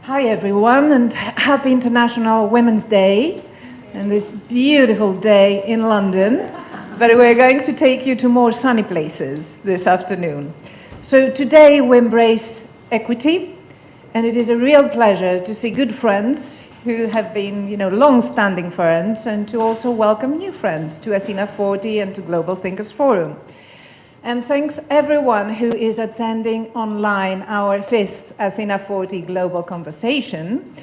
Hi everyone, and happy International Women's Day and this beautiful day in London. But we're going to take you to more sunny places this afternoon. So today we embrace equity, and it is a real pleasure to see good friends who have been, long-standing friends, and to also welcome new friends to Athena40 and to Global Thinkers Forum. And thanks everyone who is attending online our 5th Athena40 Global Conversation.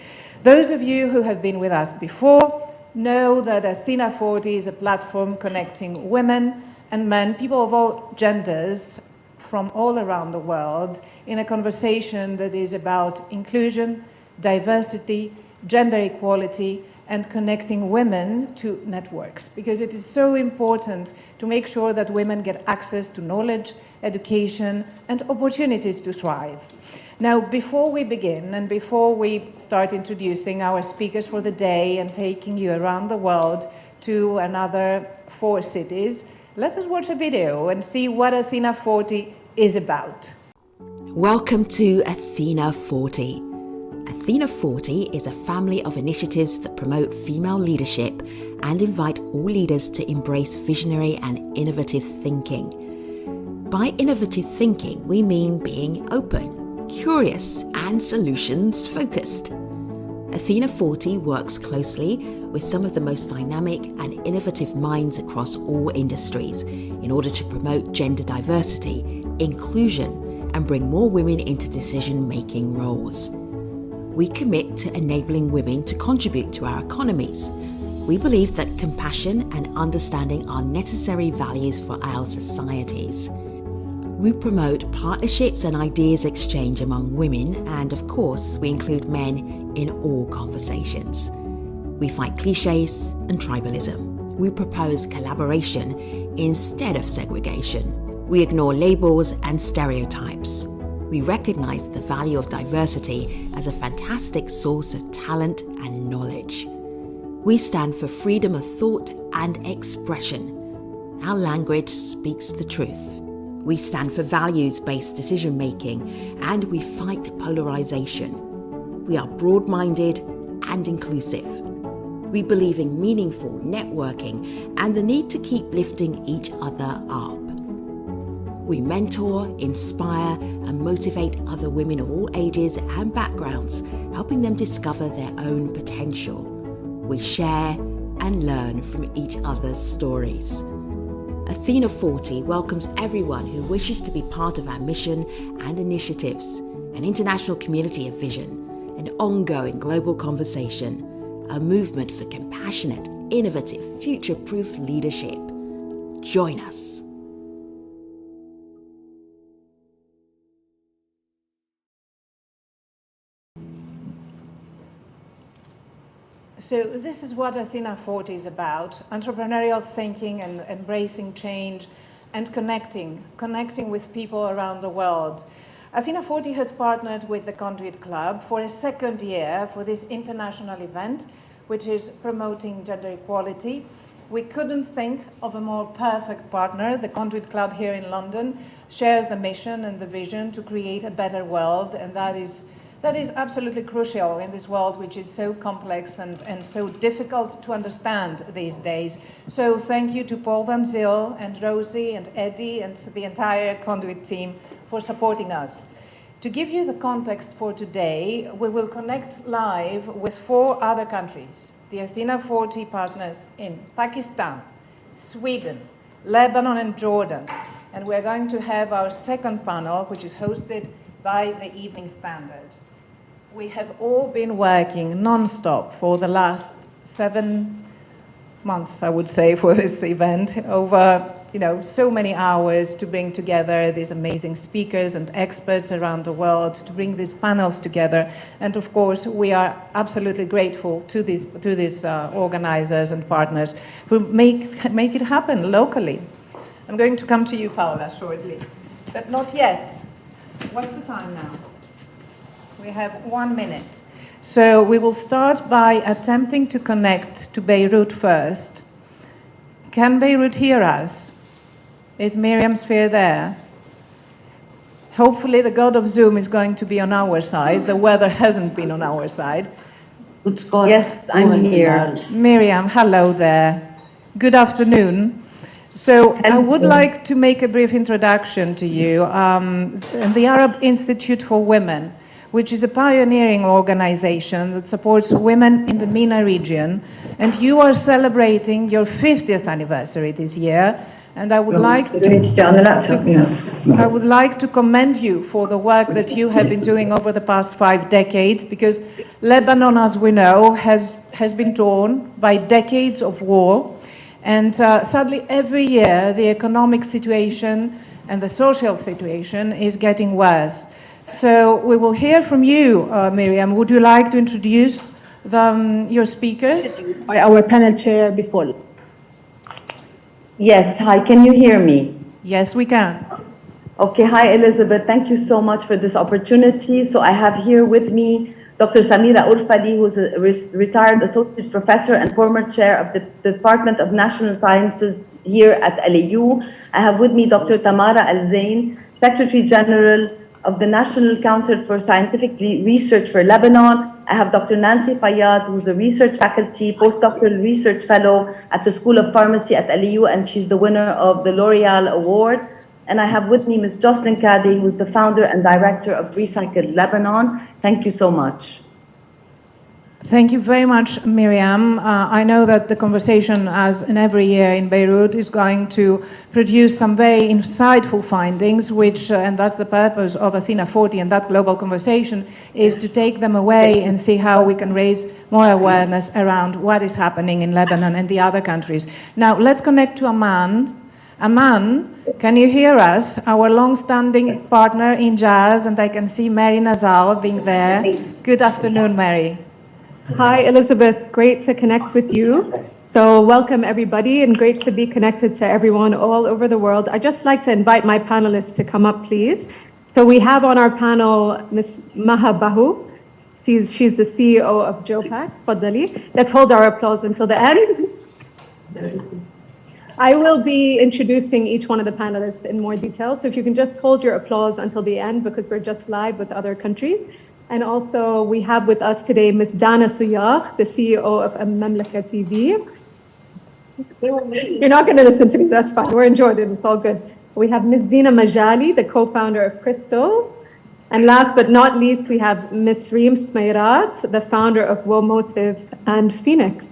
Those of you who have been with us before know that Athena40 is a platform connecting women and men, people of all genders from all around the world, in a conversation that is about inclusion, diversity, gender equality, and connecting women to networks, because it is so important to make sure that women get access to knowledge, education, and opportunities to thrive. Now, before we begin and before we start introducing our speakers for the day and taking you around the world to another 4 cities, let us watch a video and see what Athena40 is about. Welcome to Athena40. Athena40 is a family of initiatives that promote female leadership and invite all leaders to embrace visionary and innovative thinking. By innovative thinking, we mean being open, curious, and solutions-focused. Athena40 works closely with some of the most dynamic and innovative minds across all industries in order to promote gender diversity, inclusion, and bring more women into decision-making roles. We commit to enabling women to contribute to our economies. We believe that compassion and understanding are necessary values for our societies. We promote partnerships and ideas exchange among women, and of course, we include men in all conversations. We fight cliches and tribalism. We propose collaboration instead of segregation. We ignore labels and stereotypes. We recognize the value of diversity as a fantastic source of talent and knowledge. We stand for freedom of thought and expression. Our language speaks the truth. We stand for values-based decision-making, and we fight polarization. We are broad-minded and inclusive. We believe in meaningful networking and the need to keep lifting each other up. We mentor, inspire, and motivate other women of all ages and backgrounds, helping them discover their own potential. We share and learn from each other's stories. Athena40 welcomes everyone who wishes to be part of our mission and initiatives, an international community of vision, an ongoing global conversation, a movement for compassionate, innovative, future-proof leadership. Join us. So this is what Athena40 is about: entrepreneurial thinking and embracing change and connecting with people around the world. Athena40 has partnered with the Conduit Club for a 2nd year for this international event, which is promoting gender equality. We couldn't think of a more perfect partner. The Conduit Club here in London shares the mission and the vision to create a better world, and that is absolutely crucial in this world, which is so complex and so difficult to understand these days. So thank you to Paul Van Zyl and Rosie and Eddie and the entire Conduit team for supporting us. To give you the context for today, we will connect live with 4 other countries: the Athena40 partners in Pakistan, Sweden, Lebanon, and Jordan. And we're going to have our 2nd panel, which is hosted by the Evening Standard. We have all been working non-stop for the last 7 months, I would say, for this event, over so many hours to bring together these amazing speakers and experts around the world, to bring these panels together. And of course, we are absolutely grateful to these organizers and partners who make it happen locally. I'm going to come to you, Paola, shortly, but not yet. What's the time now? We have 1 minute. So we will start by attempting to connect to Beirut first. Can Beirut hear us? Is Miriam Sphere there? Hopefully the God of Zoom is going to be on our side. The weather hasn't been on our side. Yes, I'm here. Miriam, hello there. Good afternoon. So I would like to make a brief introduction to you. The Arab Institute for Women, which is a pioneering organization that supports women in the MENA region. And you are celebrating your 50th anniversary this year. And I would like to commend you for the work that you have been doing over the past 5 decades, because Lebanon, as we know, has been torn by decades of war. And sadly, every year, the economic situation and the social situation is getting worse. So we will hear from you, Miriam. Would you like to introduce your speakers? Our panel chair before. Yes, hi, can you hear me? Yes, we can. Okay, hi Elizabeth, thank you so much for this opportunity. So I have here with me Dr. Samira Urfali, who's a retired associate professor and former chair of the Department of National Sciences here at LAU. I have with me Dr. Tamara Al-Zain, Secretary General of the National Council for Scientific Research for Lebanon. I have Dr. Nancy Fayyad, who's a research faculty, postdoctoral research fellow at the School of Pharmacy at LAU, and she's the winner of the L'Oreal Award. And I have with me Ms. Jocelyn Kadi, who's the founder and director of Recycle Lebanon. Thank you so much. Thank you very much, Miriam. I know that the conversation, as in every year in Beirut, is going to produce some very insightful findings, which, and that's the purpose of Athena40 and that global conversation, is to take them away and see how we can raise more awareness around what is happening in Lebanon and the other countries. Now, let's connect to Amman. Amman, can you hear us? Our long-standing partner in jazz, and I can see Mary Nazal being there. Good afternoon, Mary. Hi, Elizabeth. Great to connect with you. So welcome, everybody, and great to be connected to everyone all over the world. I'd just like to invite my panelists to come up, please. So we have on our panel Ms. Maha Bahu. She's the CEO of JOPAC. Faddali. Let's hold our applause until the end. I will be introducing each one of the panelists in more detail. So if you can just hold your applause until the end, because we're just live with other countries. And also we have with us today Ms. Dana Suyakh, the CEO of Mamlaka TV. You're not going to listen to me, that's fine. We're in Jordan, it's all good. We have Ms. Dina Majali, the co-founder of Crystal. And last but not least, we have Ms. Reem Smairat, the founder of Womotive and Phoenix.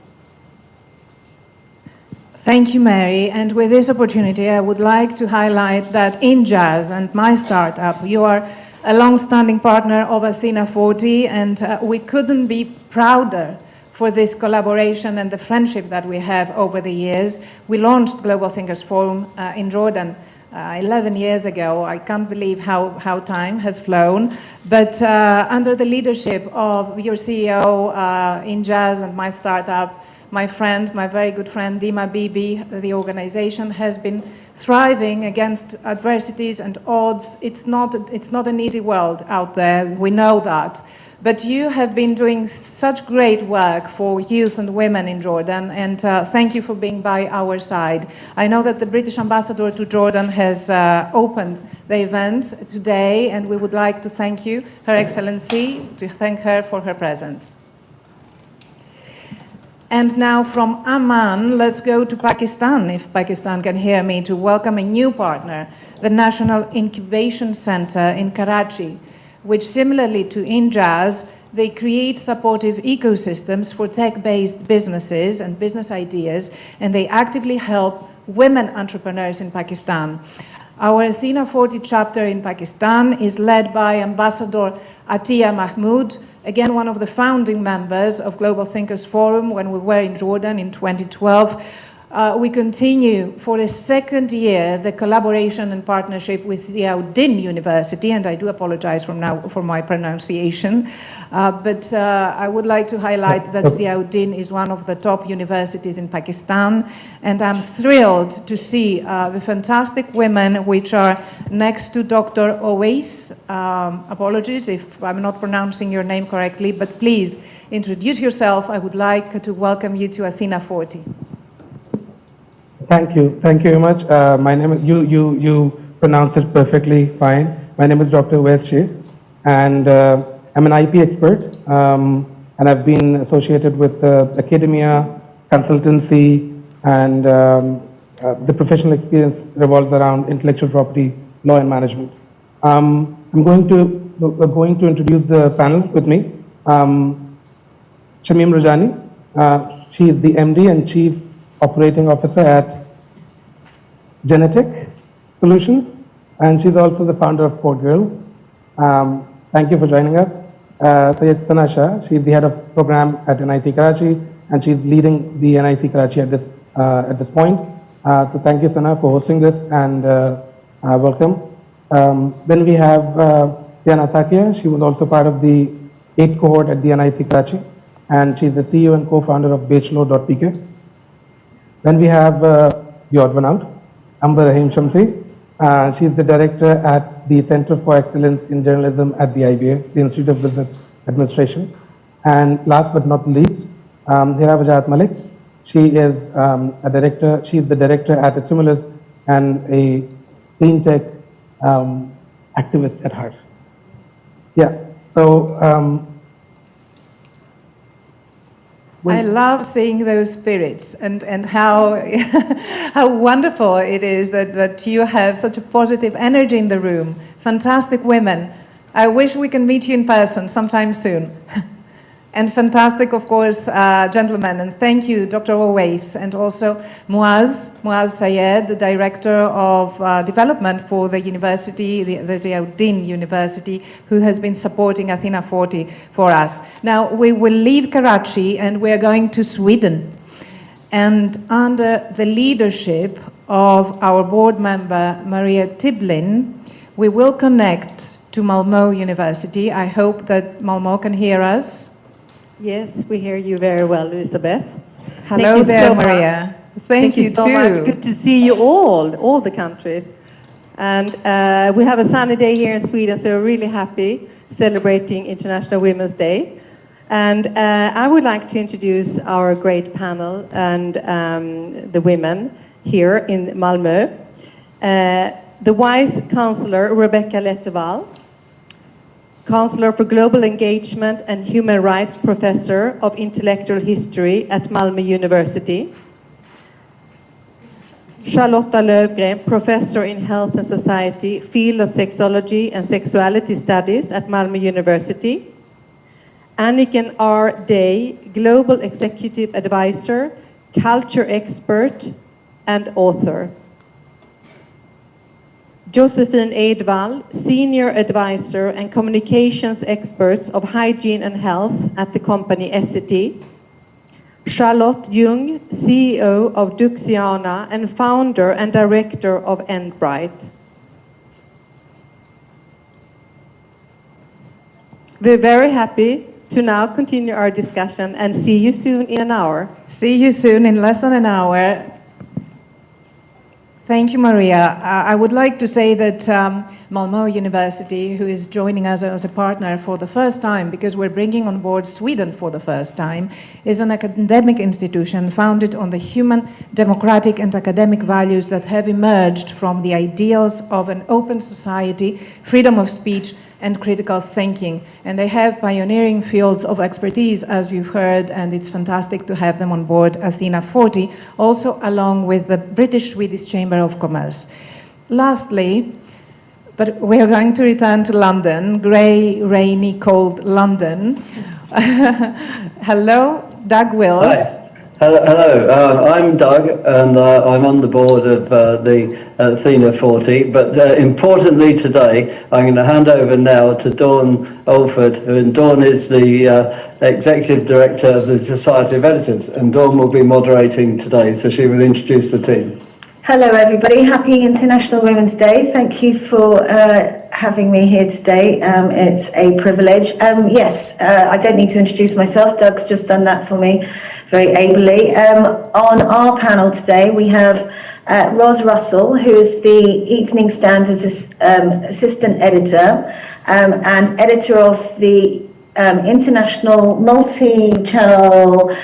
Thank you, Mary. And with this opportunity, I would like to highlight that in Jazz and my startup, you are a long-standing partner of Athena40, and we couldn't be prouder for this collaboration and the friendship that we have over the years. We launched Global Thinkers Forum in Jordan 11 years ago. I can't believe how time has flown. But under the leadership of your CEO in Jazz and my startup, my friend, my very good friend, Dima Bibi, the organization has been thriving against adversities and odds. It's not an easy world out there, we know that. But you have been doing such great work for youth and women in Jordan, and thank you for being by our side. I know that the British ambassador to Jordan has opened the event today, and we would like to thank you, Her Excellency, to thank her for her presence. And now from Amman, let's go to Pakistan, if Pakistan can hear me, to welcome a new partner, the National Incubation Center in Karachi, which similarly to InJazz, they create supportive ecosystems for tech-based businesses and business ideas, and they actively help women entrepreneurs in Pakistan. Our Athena40 chapter in Pakistan is led by Ambassador Atiya Mahmood, again, one of the founding members of Global Thinkers Forum when we were in Jordan in 2012. We continue for a second year the collaboration and partnership with Ziauddin University, and I do apologize from now for my pronunciation, but I would like to highlight that Ziauddin is one of the top universities in Pakistan, and I'm thrilled to see the fantastic women which are next to Dr. Owais. Apologies if I'm not pronouncing your name correctly, but please introduce yourself. I would like to welcome you to Athena40. Thank you very much. My name is, you pronounced it perfectly fine. My name is Dr. Chen, and I'm an IP expert, and I've been associated with academia, consultancy, and the professional experience revolves around intellectual property, law, and management. We're going to introduce the panel with me. Shamim Rajani, she is the MD and Chief Operating Officer at Genetic Solutions, and she's also the founder of Port Girls. Thank you for joining us. Syed Sana Shah, she's the head of program at NIC Karachi, and she's leading the NIC Karachi at this point. So thank you, Sana, for hosting this, and welcome. Then we have Diana Sakia. She was also part of the 8th cohort at the NIC Karachi, and she's the CEO and co-founder of Bachelor.pk. Then we have the odd one out, Amber Rahim Shamsi. She's the director at the Center for Excellence in Journalism at the IBA, the Institute of Business Administration. And last but not least, Hira Vajat Malik. She is a director. She's the director at Assimilis and a clean tech activist at heart. Yeah. So. I love seeing those spirits and how how wonderful it is that you have such a positive energy in the room. Fantastic women. I wish we can meet you in person sometime soon. And fantastic, of course, gentlemen. And thank you, Dr. Owais, and also Muaz Sayed, the Director of Development for the university, the Ziauddin University, who has been supporting Athena40 for us. Now, we will leave Karachi and we're going to Sweden. And under the leadership of our board member, Maria Tiblin, we will connect to Malmö University. I hope that Malmö can hear us. Yes, we hear you very well, Elizabeth. Hello Thank you there, so Maria. much. Thank you so too. much. Good to see you all the countries. And we have a sunny day here in Sweden, so we're really happy celebrating International Women's Day. And I would like to introduce our great panel and the women here in Malmö. The Vice Chancellor, Rebecca Letteval, Counselor for Global Engagement and Human Rights Professor of Intellectual History at Malmö University. Charlotta Lövgren, Professor in Health and Society, Field of Sexology and Sexuality Studies at Malmö University. Anniken R. Day, Global Executive Advisor, Culture Expert and Author. Josephine Edvall, Senior Advisor and Communications Experts of Hygiene and Health at the company Essity. Charlotte Jung, CEO of Duxiana and Founder and Director of Endbright. We're very happy to now continue our discussion and see you soon in an hour. See you soon in less than an hour. Thank you, Maria. I would like to say that Malmö University, who is joining us as a partner for the first time, because we're bringing on board Sweden for the first time, is an academic institution founded on the human, democratic and academic values that have emerged from the ideals of an open society, freedom of speech, and critical thinking. And they have pioneering fields of expertise, as you've heard, and it's fantastic to have them on board Athena40, also along with the British-Swedish Chamber of Commerce. Lastly, but we're going to return to London, grey, rainy, cold London. Hello, Doug Wills. Hi. Hello. I'm Doug, and I'm on the board of the Athena40. But importantly today, I'm going to hand over now to Dawn Alford, and Dawn is the Executive Director of the Society of Editors, and Dawn will be moderating today, so she will introduce the team. Hello everybody, happy International Women's Day. Thank you for having me here today. It's a privilege. Yes, I don't need to introduce myself. Doug's just done that for me very ably. On our panel today, we have Ros Russell, who is the Evening Standard's assistant editor and editor of the international multi-channel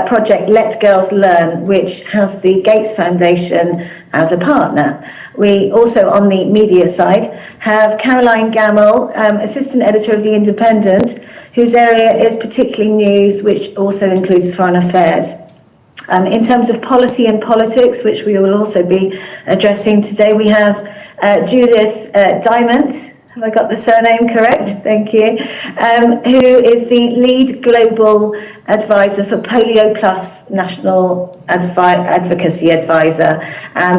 project Let Girls Learn, which has the Gates Foundation as a partner. We also, on the media side, have Caroline Gamble, Assistant Editor of The Independent, whose area is particularly news, which also includes foreign affairs. In terms of policy and politics, which we will also be addressing today, we have Judith Diamond. Have I got the surname correct? Thank you. Who is the lead global advisor for Polio Plus National Advocacy Advisor.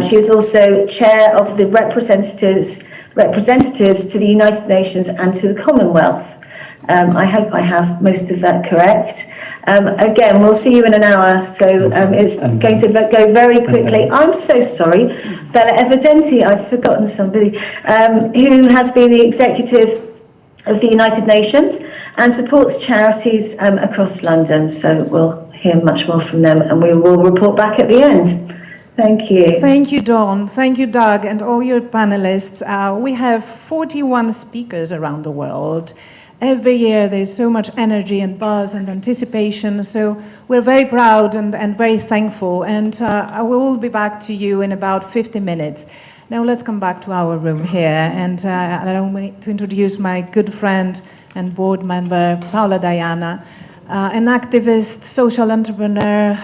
She is also chair of the representatives to the United Nations and to the Commonwealth. I hope I have most of that correct. Again, we'll see you in an hour, so it's going to go very quickly. I'm so sorry. Bella Evidenti, I've forgotten somebody, who has been the executive of the United Nations and supports charities across London. So we'll hear much more from them and we will report back at the end. Thank you. Thank you, Dawn. Thank you, Doug, and all your panelists. We have 41 speakers around the world. Every year there's so much energy and buzz and anticipation, so we're very proud and very thankful, and I will be back to you in about 50 minutes. Now let's come back to our room here, and allow me to introduce my good friend and board member, Paola Diana, an activist, social entrepreneur,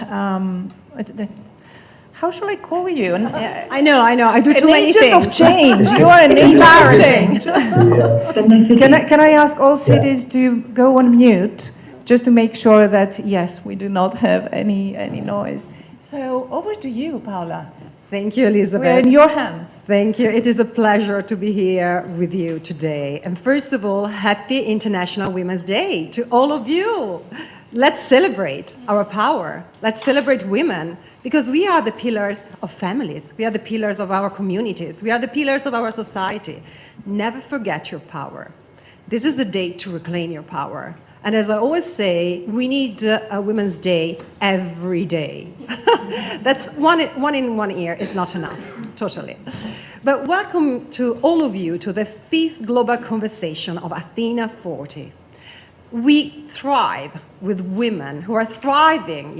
how shall I call you? I know. I do too many things. An agent of change. You are an agent of change. Can I ask all cities to go on mute, just to make sure that, yes, we do not have any noise. So over to you, Paola. Thank you, Elizabeth. We're in your hands. Thank you. It is a pleasure to be here with you today. And first of all, happy International Women's Day to all of you. Let's celebrate our power. Let's celebrate women. Because we are the pillars of families. We are the pillars of our communities. We are the pillars of our society. Never forget your power. This is the day to reclaim your power. And as I always say, we need a Women's Day every day. That's one in one ear is not enough, totally. But welcome to all of you to the 5th Global Conversation of Athena40. We thrive with women who are thriving,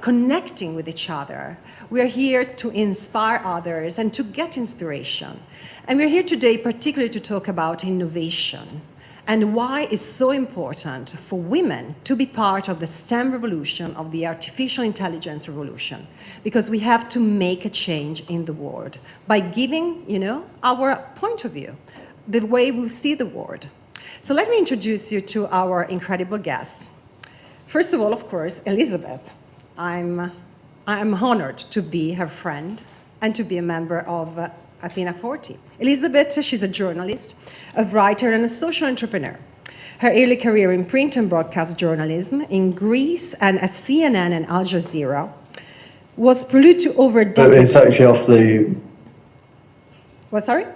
connecting with each other. We are here to inspire others and to get inspiration. And we're here today particularly to talk about innovation and why it's so important for women to be part of the STEM revolution, of the artificial intelligence revolution, because we have to make a change in the world by giving, our point of view, the way we see the world. So let me introduce you to our incredible guests. First of all, of course, Elizabeth. I'm honored to be her friend and to be a member of Athena40. Elizabeth, she's a journalist, a writer, and a social entrepreneur. Her early career in print and broadcast journalism in Greece and at CNN and Al Jazeera was prelude to over a decade. It's actually off the... What, sorry?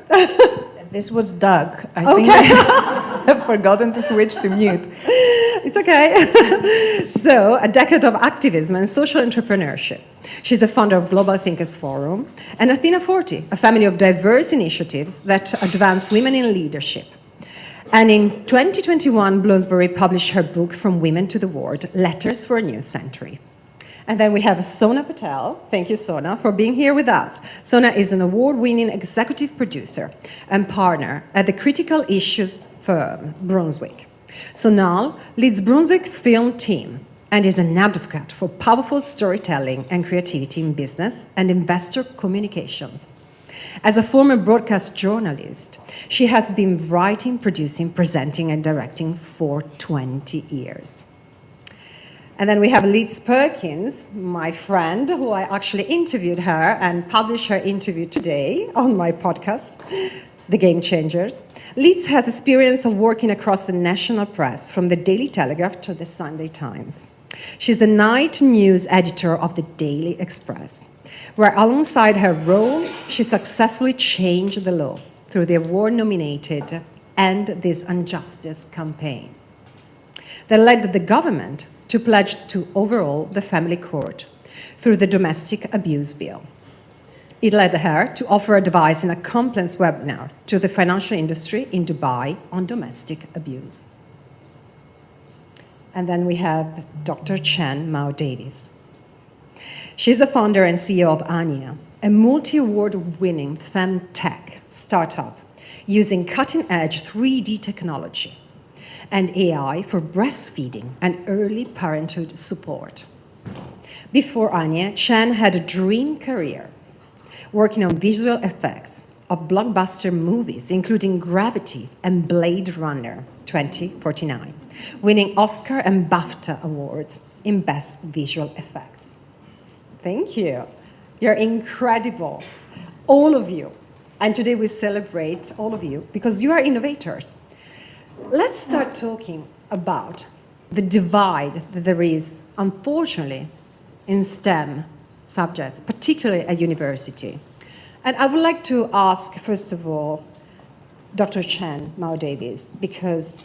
This was Doug. I think I've forgotten to switch to mute. It's okay. So, a decade of activism and social entrepreneurship. She's the founder of Global Thinkers Forum and Athena40, a family of diverse initiatives that advance women in leadership. And in 2021, Bloomsbury published her book, From Women to the World, Letters for a New Century. And then we have Sonal Patel. Thank you, Sonal, for being here with us. Sonal is an award-winning executive producer and partner at the critical issues firm, Brunswick. Sonal leads Brunswick film team and is an advocate for powerful storytelling and creativity in business and investor communications. As a former broadcast journalist, she has been writing, producing, presenting, and directing for 20 years. And then we have Liz Perkins, my friend, who I actually interviewed her and published her interview today on my podcast, The Game Changers. Liz has experience of working across the national press, from the Daily Telegraph to the Sunday Times. She's the night news editor of the Daily Express, where alongside her role, she successfully changed the law through the award-nominated End This Injustice campaign that led the government to pledge to overhaul the family court through the Domestic Abuse Bill. It led her to offer advice in a conference webinar to the financial industry in Dubai on domestic abuse. And then we have Dr. Chen Davies. She's the founder and CEO of Anya, a multi-award-winning femtech startup using cutting-edge 3D technology and AI for breastfeeding and early parenthood support. Before Anya, Chen had a dream career, working on visual effects of blockbuster movies, including Gravity and Blade Runner 2049, winning Oscar and BAFTA awards in Best Visual Effects. Thank you. You're incredible, all of you. And today we celebrate all of you because you are innovators. Let's start talking about the divide that there is, unfortunately, in STEM subjects, particularly at university. And I would like to ask, first of all, Dr. Chen, Mao Davies, because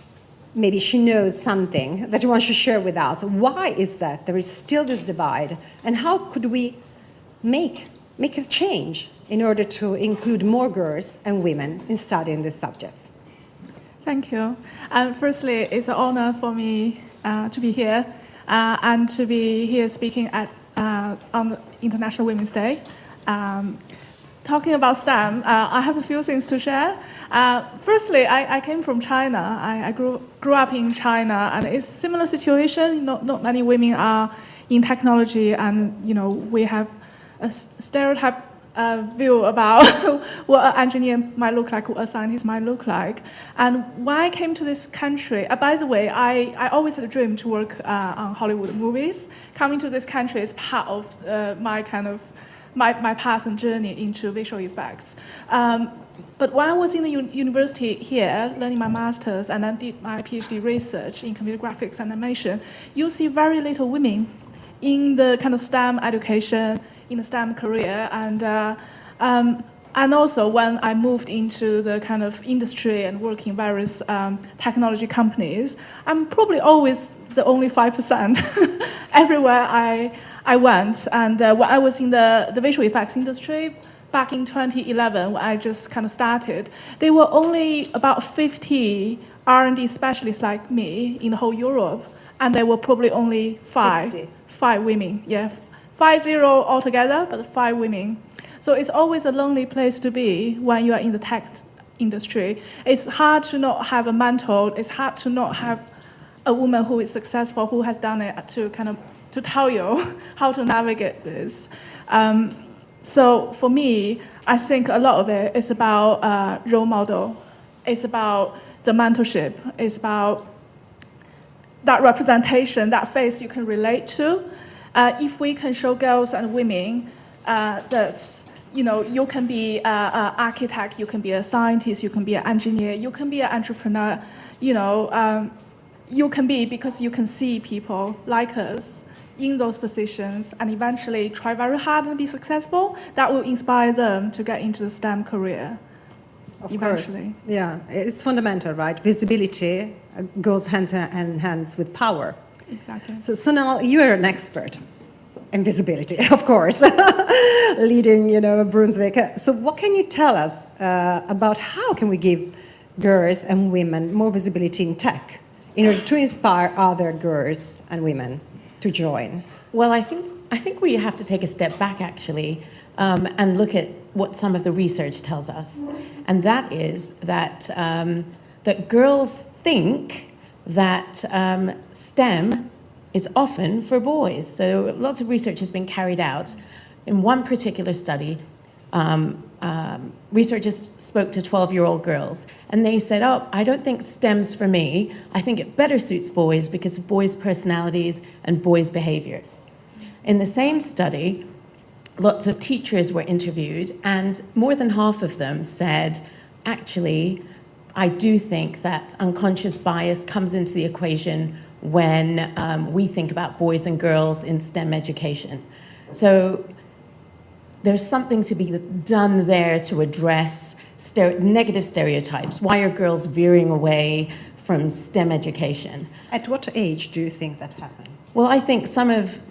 maybe she knows something that she wants to share with us. Why is that there is still this divide? And how could we make a change in order to include more girls and women in studying these subjects? Thank you. Firstly, it's an honor for me to be here and to be here speaking at on International Women's Day. Talking about STEM, I have a few things to share. Firstly, I came from China. I grew up in China, and it's a similar situation. Not many women are in technology, and we have a stereotype view about what an engineer might look like, what a scientist might look like. And when I came to this country, by the way, I always had a dream to work on Hollywood movies. Coming to this country is part of my path and journey into visual effects. But when I was in the university here, learning my master's and then did my PhD research in computer graphics and animation, you see very little women in the kind of STEM education, in the STEM career, and also when I moved into the kind of industry and work in various technology companies, I'm probably always the only 5% everywhere I went. And when I was in the visual effects industry back in 2011, when I just kind of started, there were only about 50 R&D specialists like me in the whole Europe, and there were probably only five women. Yeah, 50 altogether, but 5 women. So it's always a lonely place to be when you are in the tech industry. It's hard to not have a mentor. It's hard to not have a woman who is successful, who has done it, to tell you how to navigate this. So for me, I think a lot of it is about role model. It's about the mentorship. It's about that representation, that face you can relate to. If we can show girls and women that you can be an architect, you can be a scientist, you can be an engineer, you can be an entrepreneur, you can be, because you can see people like us in those positions and eventually try very hard and be successful, that will inspire them to get into the STEM career. Of eventually. course. Yeah, it's fundamental, right? Visibility goes hand in hand with power. Exactly. So Sonal, you are an expert in visibility, of course, leading, Brunswick. So what can you tell us about how can we give girls and women more visibility in tech in order to inspire other girls and women to join? Well, I think we have to take a step back, actually, and look at what some of the research tells us. And that is that, that girls think that STEM is often for boys. So lots of research has been carried out. In one particular study, researchers spoke to 12-year-old girls, and they said, I don't think STEM's for me. I think it better suits boys because of boys' personalities and boys' behaviors. In the same study, lots of teachers were interviewed, and more than half of them said, actually, I do think that unconscious bias comes into the equation when we think about boys and girls in STEM education. So there's something to be done there to address negative stereotypes. Why are girls veering away from STEM education? At what age do you think that happens? Well, I think some of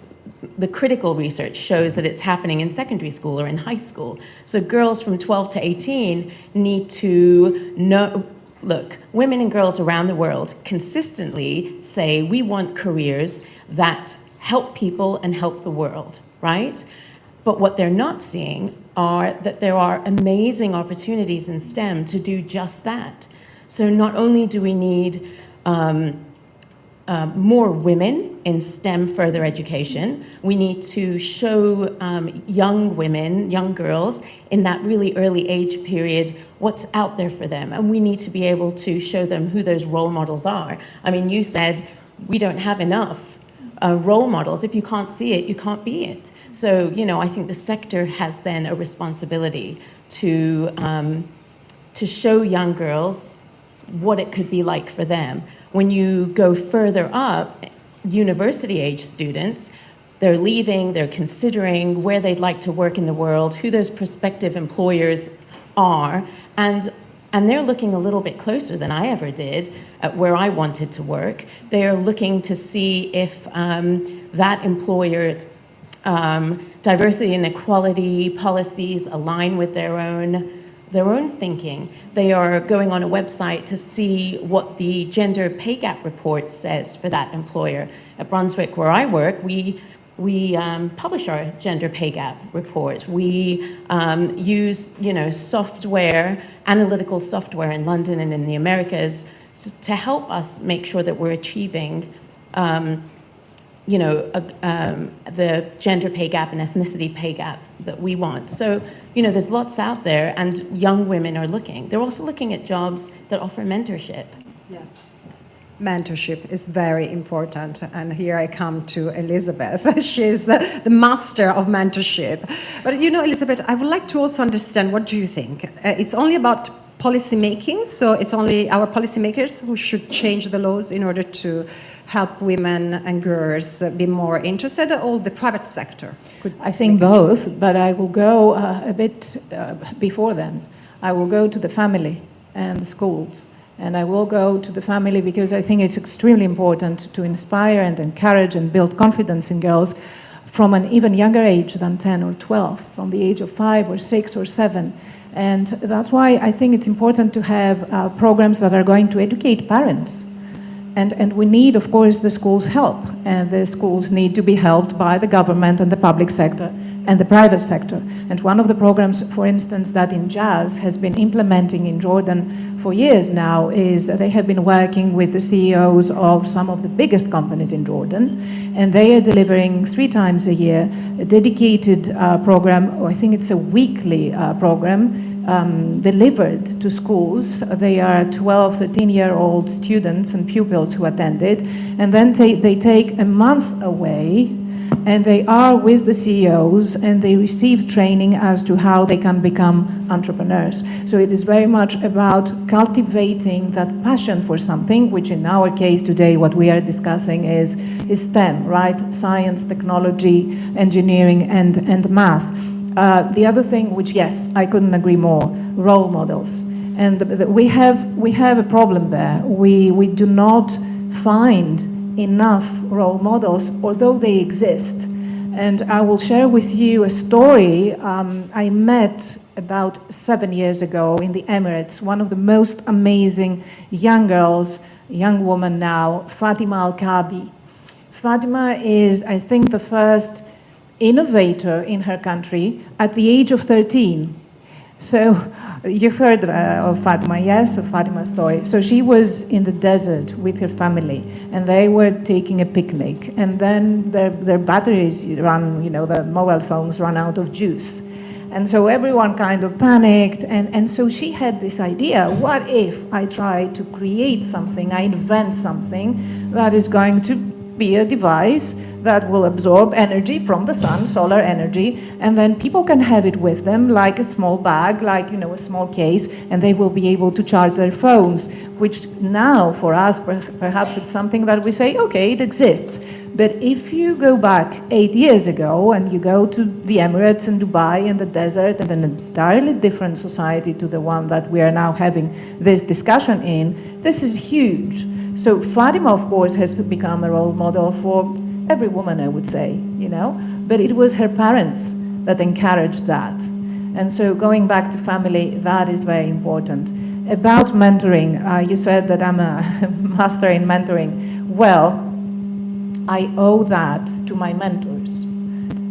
the critical research shows that it's happening in secondary school or in high school. So girls from 12 to 18 need to know, look, women and girls around the world consistently say we want careers that help people and help the world, right? But what they're not seeing are that there are amazing opportunities in STEM to do just that. So not only do we need more women in STEM further education, we need to show young women, young girls in that really early age period what's out there for them, and we need to be able to show them who those role models are. I mean, you said we don't have enough role models. If you can't see it, you can't be it. So, you know, I think the sector has then a responsibility to show young girls what it could be like for them. When you go further up, university-age students, they're leaving, they're considering where they'd like to work in the world, who those prospective employers are, and they're looking a little bit closer than I ever did at where I wanted to work. They're looking to see if that employer's diversity and equality policies align with their own thinking. They are going on a website to see what the gender pay gap report says for that employer. At Brunswick, where I work, we publish our gender pay gap report. We use, you know, software, analytical software in London and in the Americas to help us make sure that we're achieving you know, the gender pay gap and ethnicity pay gap that we want. So, you know, there's lots out there, and young women are looking. They're also looking at jobs that offer mentorship. Yes. Mentorship is very important, and here I come to Elizabeth. She's the master of mentorship. But you know, Elizabeth, I would like to also understand, what do you think? It's only about policy making, so it's only our policymakers who should change the laws in order to help women and girls be more interested, or the private sector? I think both, but I will go a bit before then. I will go to the family and the schools. And I will go to the family because I think it's extremely important to inspire and encourage and build confidence in girls from an even younger age than 10 or 12, from the age of 5 or 6 or 7. And that's why I think it's important to have programs that are going to educate parents. And we need, of course, the schools' help. And the schools need to be helped by the government and the public sector and the private sector. And one of the programs, for instance, that Injaz has been implementing in Jordan for years now is they have been working with the CEOs of some of the biggest companies in Jordan. And they are delivering 3 times a year a dedicated program, or I think it's a weekly program, delivered to schools. They are 12, 13-year-old students and pupils who attended, and then they take a month away, and they are with the CEOs, and they receive training as to how they can become entrepreneurs. So it is very much about cultivating that passion for something, which in our case today, what we are discussing is STEM, right? Science, technology, engineering, and math. The other thing, which yes, I couldn't agree more, role models. And we have a problem there. We do not find enough role models, although they exist. And I will share with you a story. I met about 7 years ago in the Emirates, one of the most amazing young girls, young woman now, Fatima Al-Kabi. Fatima is, I think, the first innovator in her country at the age of 13. So you've heard of Fatima, yes, of Fatima's story. So she was in the desert with her family, and they were taking a picnic, and then their batteries run, you know, the mobile phones run out of juice. And so everyone kind of panicked, and so she had this idea, what if I try to create something, I invent something that is going to be a device that will absorb energy from the sun, solar energy, and then people can have it with them like a small bag, like, you know, a small case, and they will be able to charge their phones, which now for us, perhaps it's something that we say, okay, it exists. But if you go back 8 years ago and you go to the Emirates and Dubai in the desert, and an entirely different society to the one that we are now having this discussion in, this is huge. So Fatima, of course, has become a role model for every woman, I would say, you know, but it was her parents that encouraged that. And so going back to family, that is very important. About mentoring, you said that I'm a master in mentoring. Well, I owe that to my mentors.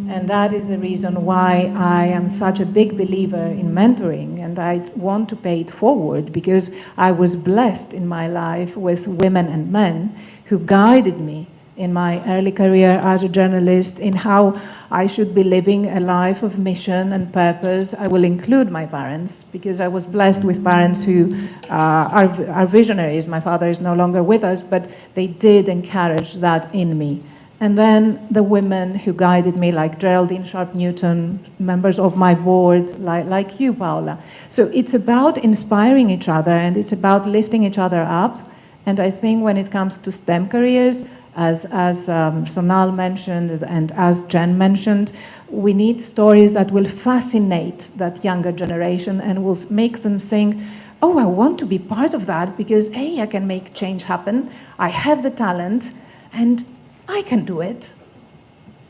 And that is the reason why I am such a big believer in mentoring, and I want to pay it forward, because I was blessed in my life with women and men who guided me in my early career as a journalist in how I should be living a life of mission and purpose. I will include my parents, because I was blessed with parents who are visionaries. My father is no longer with us, but they did encourage that in me. And then the women who guided me, like Geraldine Sharp-Newton, members of my board, like you, Paola. So it's about inspiring each other, and it's about lifting each other up. And I think when it comes to STEM careers, as Sonal mentioned and as Chen mentioned, we need stories that will fascinate that younger generation and will make them think, oh, I want to be part of that, because, hey, I can make change happen. I have the talent, and I can do it.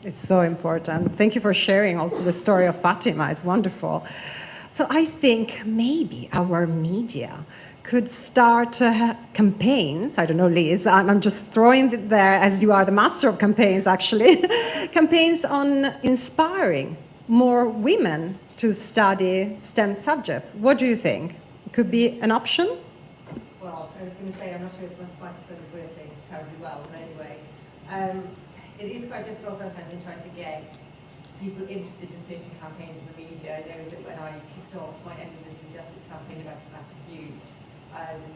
It's so important. Thank you for sharing also the story of Fatima. It's wonderful. So I think maybe our media could start campaigns. I don't know, Liz, I'm just throwing it there, as you are the master of campaigns, actually. Campaigns on inspiring more women to study STEM subjects. What do you think? It could be an option? Well, I was going to say, I'm not sure it's my microphone is working terribly well, but anyway. It is quite difficult sometimes in trying to get people interested in certain campaigns in the media. I know that when I kicked off my Ending This Injustice campaign about domestic abuse,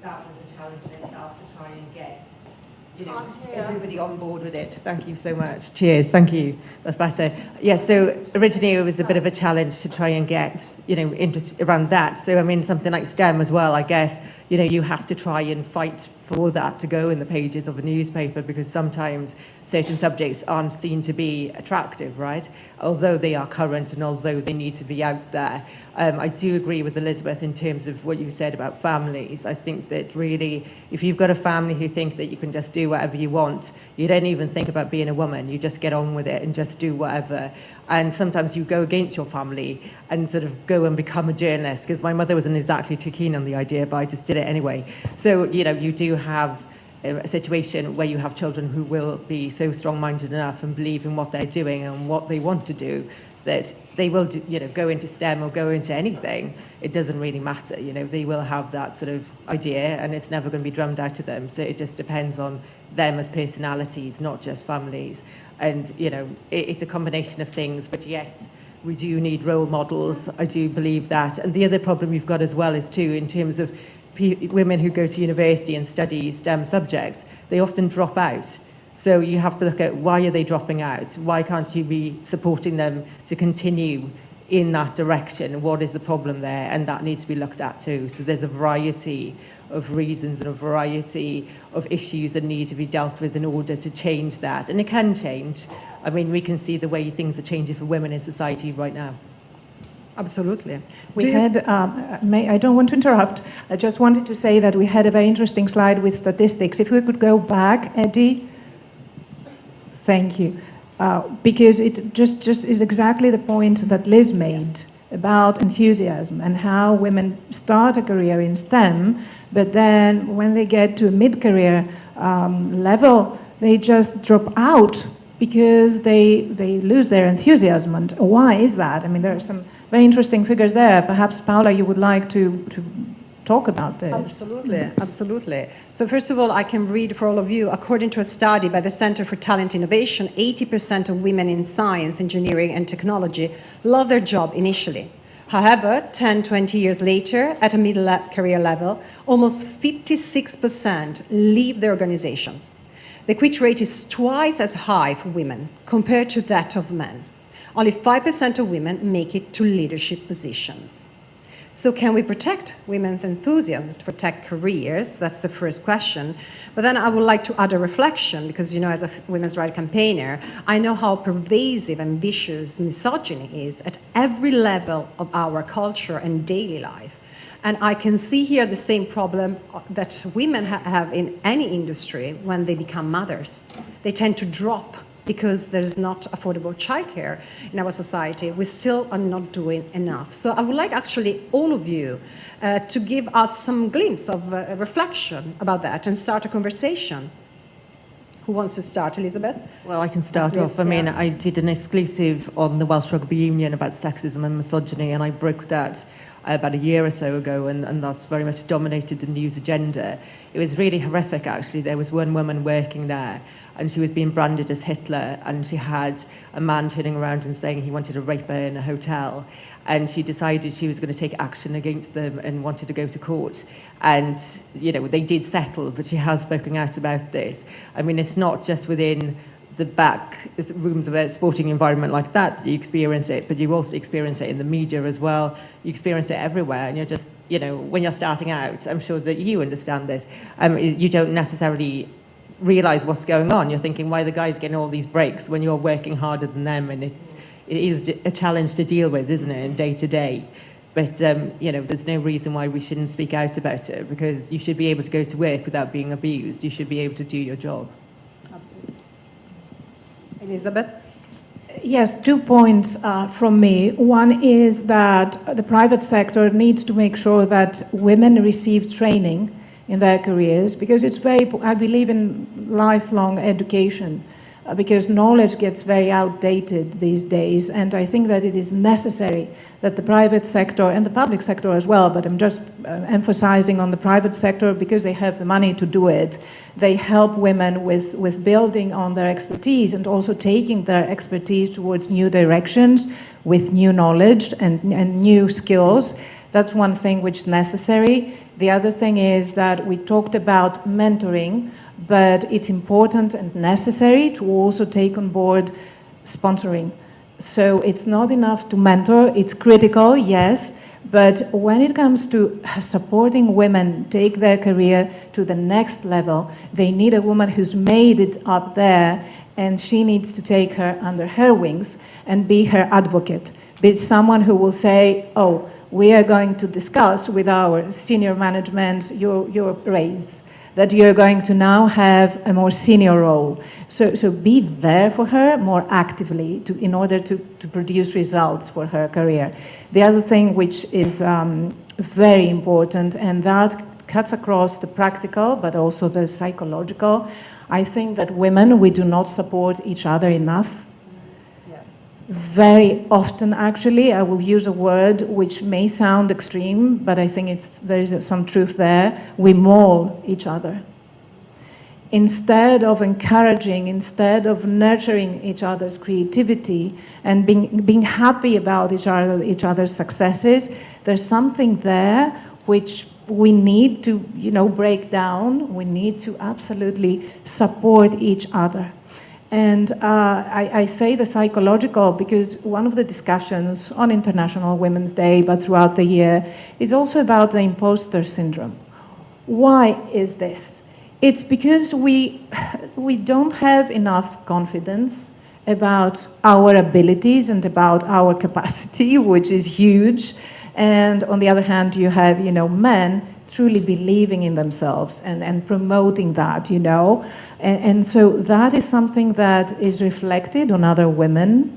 that was a challenge in itself to try and get everybody on board with it. Thank you so much. Cheers. Thank you. That's better. Yeah, so originally it was a bit of a challenge to try and get, interest around that. So, I mean, something like STEM as well, I guess, you have to try and fight for that to go in the pages of a newspaper, because sometimes certain subjects aren't seen to be attractive, right? Although they are current and although they need to be out there. I do agree with Elizabeth in terms of what you said about families. I think that really, if you've got a family who think that you can just do whatever you want, you don't even think about being a woman. You just get on with it and just do whatever. And sometimes you go against your family and sort of go and become a journalist, because my mother wasn't exactly too keen on the idea, but I just did it anyway. So, you do have a situation where you have children who will be so strong-minded enough and believe in what they're doing and what they want to do, that they will go into STEM or go into anything. It doesn't really matter. They will have that sort of idea, and it's never going to be drummed out of them. So it just depends on them as personalities, not just families. And it's a combination of things. But yes, we do need role models. I do believe that. And the other problem you've got as well is too, in terms of women who go to university and study STEM subjects, they often drop out. So you have to look at, why are they dropping out? Why can't you be supporting them to continue in that direction? What is the problem there? And that needs to be looked at too. So there's a variety of reasons and a variety of issues that need to be dealt with in order to change that. And it can change. I mean, we can see the way things are changing for women in society right now. Absolutely. We had, I don't want to interrupt, I just wanted to say that we had a very interesting slide with statistics. If we could go back, Eddie. Thank you. Because it just is exactly the point that Liz made about enthusiasm and how women start a career in STEM, but then when they get to a mid-career level, they just drop out because they lose their enthusiasm. And why is that? I mean, there are some very interesting figures there. Perhaps, Paola, you would like to talk about this. Absolutely, absolutely. So first of all, I can read for all of you, according to a study by the Center for Talent Innovation, 80% of women in science, engineering and technology love their job initially. However, 10, 20 years later, at a middle career level, almost 56% leave their organizations. The quit rate is twice as high for women compared to that of men. Only 5% of women make it to leadership positions. So can we protect women's enthusiasm for tech careers? That's the first question. But then I would like to add a reflection, because, as a women's rights campaigner, I know how pervasive and vicious misogyny is at every level of our culture and daily life. And I can see here the same problem that women have in any industry when they become mothers. They tend to drop because there's not affordable childcare in our society. We still are not doing enough. So I would like actually all of you to give us some glimpse of reflection about that and start a conversation. Who wants to start, Elizabeth? Well, I can start off. I mean, I did an exclusive on the Welsh Rugby Union about sexism and misogyny, and I broke that about a year or so ago, and that's very much dominated the news agenda. It was really horrific, actually. There was one woman working there, and she was being branded as Hitler, and she had a man turning around and saying he wanted to rape her in a hotel, and she decided she was going to take action against them and wanted to go to court. And, you know, they did settle, but she has spoken out about this. I mean, it's not just within the back rooms of a sporting environment like that you experience it, but you also experience it in the media as well. You experience it everywhere, and you're just, you know, when you're starting out, I'm sure that you understand this, you don't necessarily realise what's going on. You're thinking, why are the guys getting all these breaks when you're working harder than them? And it is a challenge to deal with, isn't it, in day to day? But, you know, there's no reason why we shouldn't speak out about it, because you should be able to go to work without being abused. You should be able to do your job. Absolutely. Elizabeth? Yes, 2 points from me. One is that the private sector needs to make sure that women receive training in their careers, because it's I believe in lifelong education, because knowledge gets very outdated these days, and I think that it is necessary that the private sector and the public sector as well, but I'm just emphasizing on the private sector because they have the money to do it. They help women with building on their expertise and also taking their expertise towards new directions with new knowledge and new skills. That's one thing which is necessary. The other thing is that we talked about mentoring, but it's important and necessary to also take on board sponsoring. So it's not enough to mentor, it's critical, yes, but when it comes to supporting women take their career to the next level, they need a woman who's made it up there, and she needs to take her under her wings and be her advocate, be someone who will say, oh, we are going to discuss with our senior management your raise, that you're going to now have a more senior role. So be there for her more actively in order to produce results for her career. The other thing which is very important, and that cuts across the practical but also the psychological, I think that women, we do not support each other enough. Very often, actually, I will use a word which may sound extreme, but I think there is some truth there. We maul each other. Instead of encouraging, instead of nurturing each other's creativity and being happy about each other's successes, there's something there which we need to, break down. We need to absolutely support each other. And I say the psychological because one of the discussions on International Women's Day, but throughout the year, is also about the imposter syndrome. Why is this? It's because we don't have enough confidence about our abilities and about our capacity, which is huge. And on the other hand, you have, men truly believing in themselves and promoting that, And so that is something that is reflected on other women,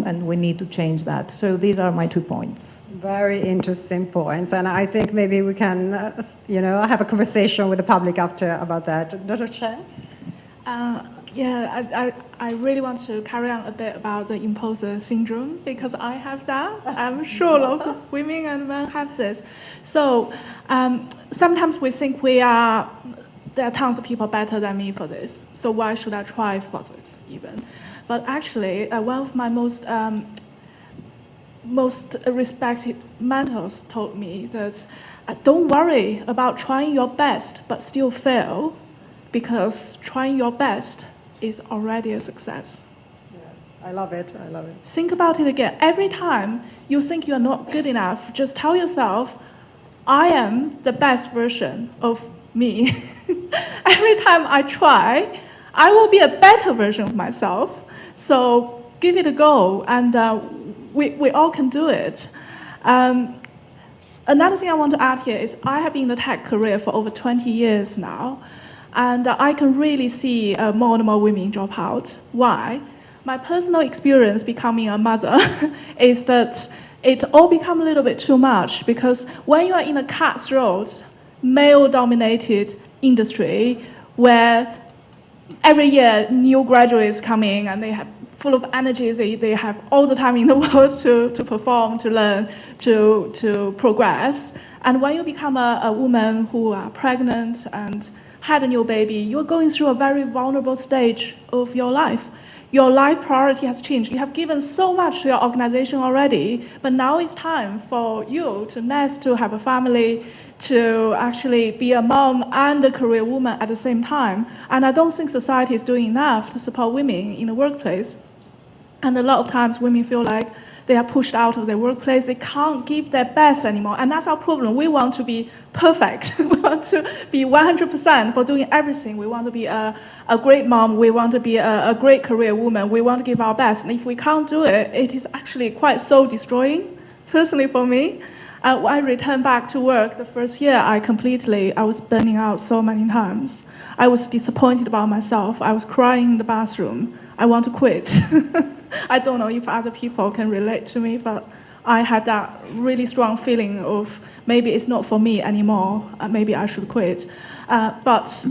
and we need to change that. So these are my 2 points. Very interesting points. And I think maybe we can, have a conversation with the public after about that. Dr. Chen? I really want to carry on a bit about the imposter syndrome because I have that. I'm sure lots of women and men have this. So sometimes we think there are tons of people better than me for this. So why should I try for this even? But actually, one of my most respected mentors told me that don't worry about trying your best but still fail, because trying your best is already a success. Yes, I love it. Think about it again. Every time you think you're not good enough, just tell yourself, I am the best version of me. Every time I try, I will be a better version of myself. So give it a go, and we all can do it. Another thing I want to add here is I have been in the tech career for over 20 years now. And I can really see more and more women drop out. Why? My personal experience becoming a mother is that it all become a little bit too much, because when you are in a cutthroat, male-dominated industry where every year new graduates come in and they have full of energy. They have all the time in the world to perform, to learn, to progress. And when you become a woman who are pregnant and had a new baby, you're going through a very vulnerable stage of your life. Your life priority has changed. You have given so much to your organization already, but now it's time for you to nest, to have a family, to actually be a mom and a career woman at the same time. And I don't think society is doing enough to support women in the workplace. And a lot of times women feel like they are pushed out of their workplace. They can't give their best anymore. And that's our problem. We want to be perfect. We want to be 100% for doing everything. We want to be a great mom. We want to be a great career woman. We want to give our best. And if we can't do it, it is actually quite soul destroying, personally for me. When I returned back to work the first year, I was burning out so many times. I was disappointed about myself. I was crying in the bathroom. I want to quit. I don't know if other people can relate to me, but I had that really strong feeling of maybe it's not for me anymore. Maybe I should quit. But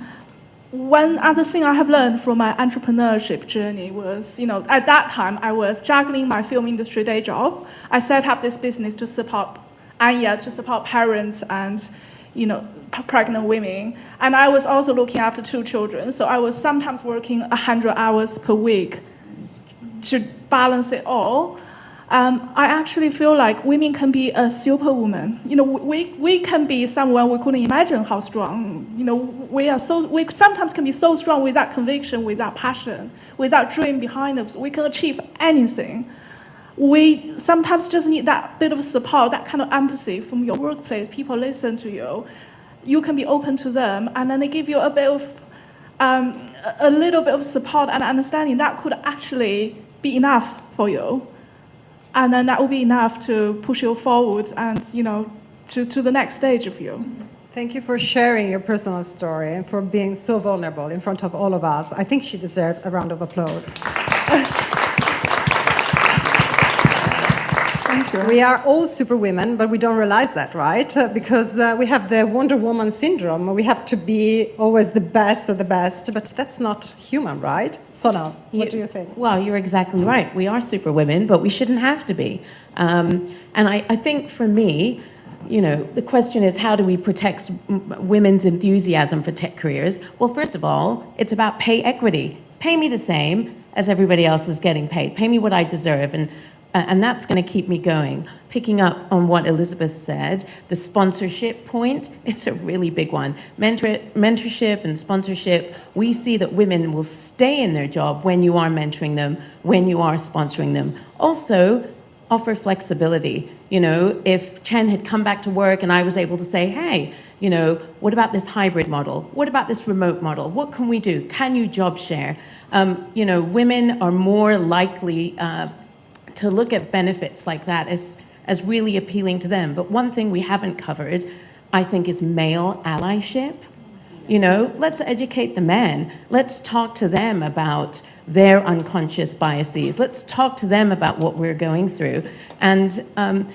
one other thing I have learned from my entrepreneurship journey was, at that time I was juggling my film industry day job. I set up this business to support Anya, to support parents and, pregnant women. And I was also looking after 2 children. So I was sometimes working 100 hours per week to balance it all. I actually feel like women can be a superwoman. We can be someone we couldn't imagine how strong. We sometimes can be so strong without conviction, without passion, without dream behind us. We can achieve anything. We sometimes just need that bit of support, that kind of empathy from your workplace. People listen to you. You can be open to them, and then they give you a little bit of support and understanding. That could actually be enough for you. And then that will be enough to push you forward and, to the next stage of you. Thank you for sharing your personal story and for being so vulnerable in front of all of us. I think she deserves a round of applause. Thank you. We are all superwomen, but we don't realize that, right? Because we have the Wonder Woman syndrome. We have to be always the best of the best, but that's not human, right? Sonal, what do you think? Well, you're exactly right. We are superwomen, but we shouldn't have to be. And I think for me, the question is, how do we protect women's enthusiasm for tech careers? Well, first of all, it's about pay equity. Pay me the same as everybody else is getting paid. Pay me what I deserve. And that's going to keep me going. Picking up on what Elizabeth said, the sponsorship point, it's a really big one. Mentorship and sponsorship, we see that women will stay in their job when you are mentoring them, when you are sponsoring them. Also, offer flexibility. If Chen had come back to work and I was able to say, hey, what about this hybrid model? What about this remote model? What can we do? Can you job share? Women are more likely to look at benefits like that as really appealing to them. But one thing we haven't covered, I think, is male allyship. Let's educate the men. Let's talk to them about their unconscious biases. Let's talk to them about what we're going through. And, an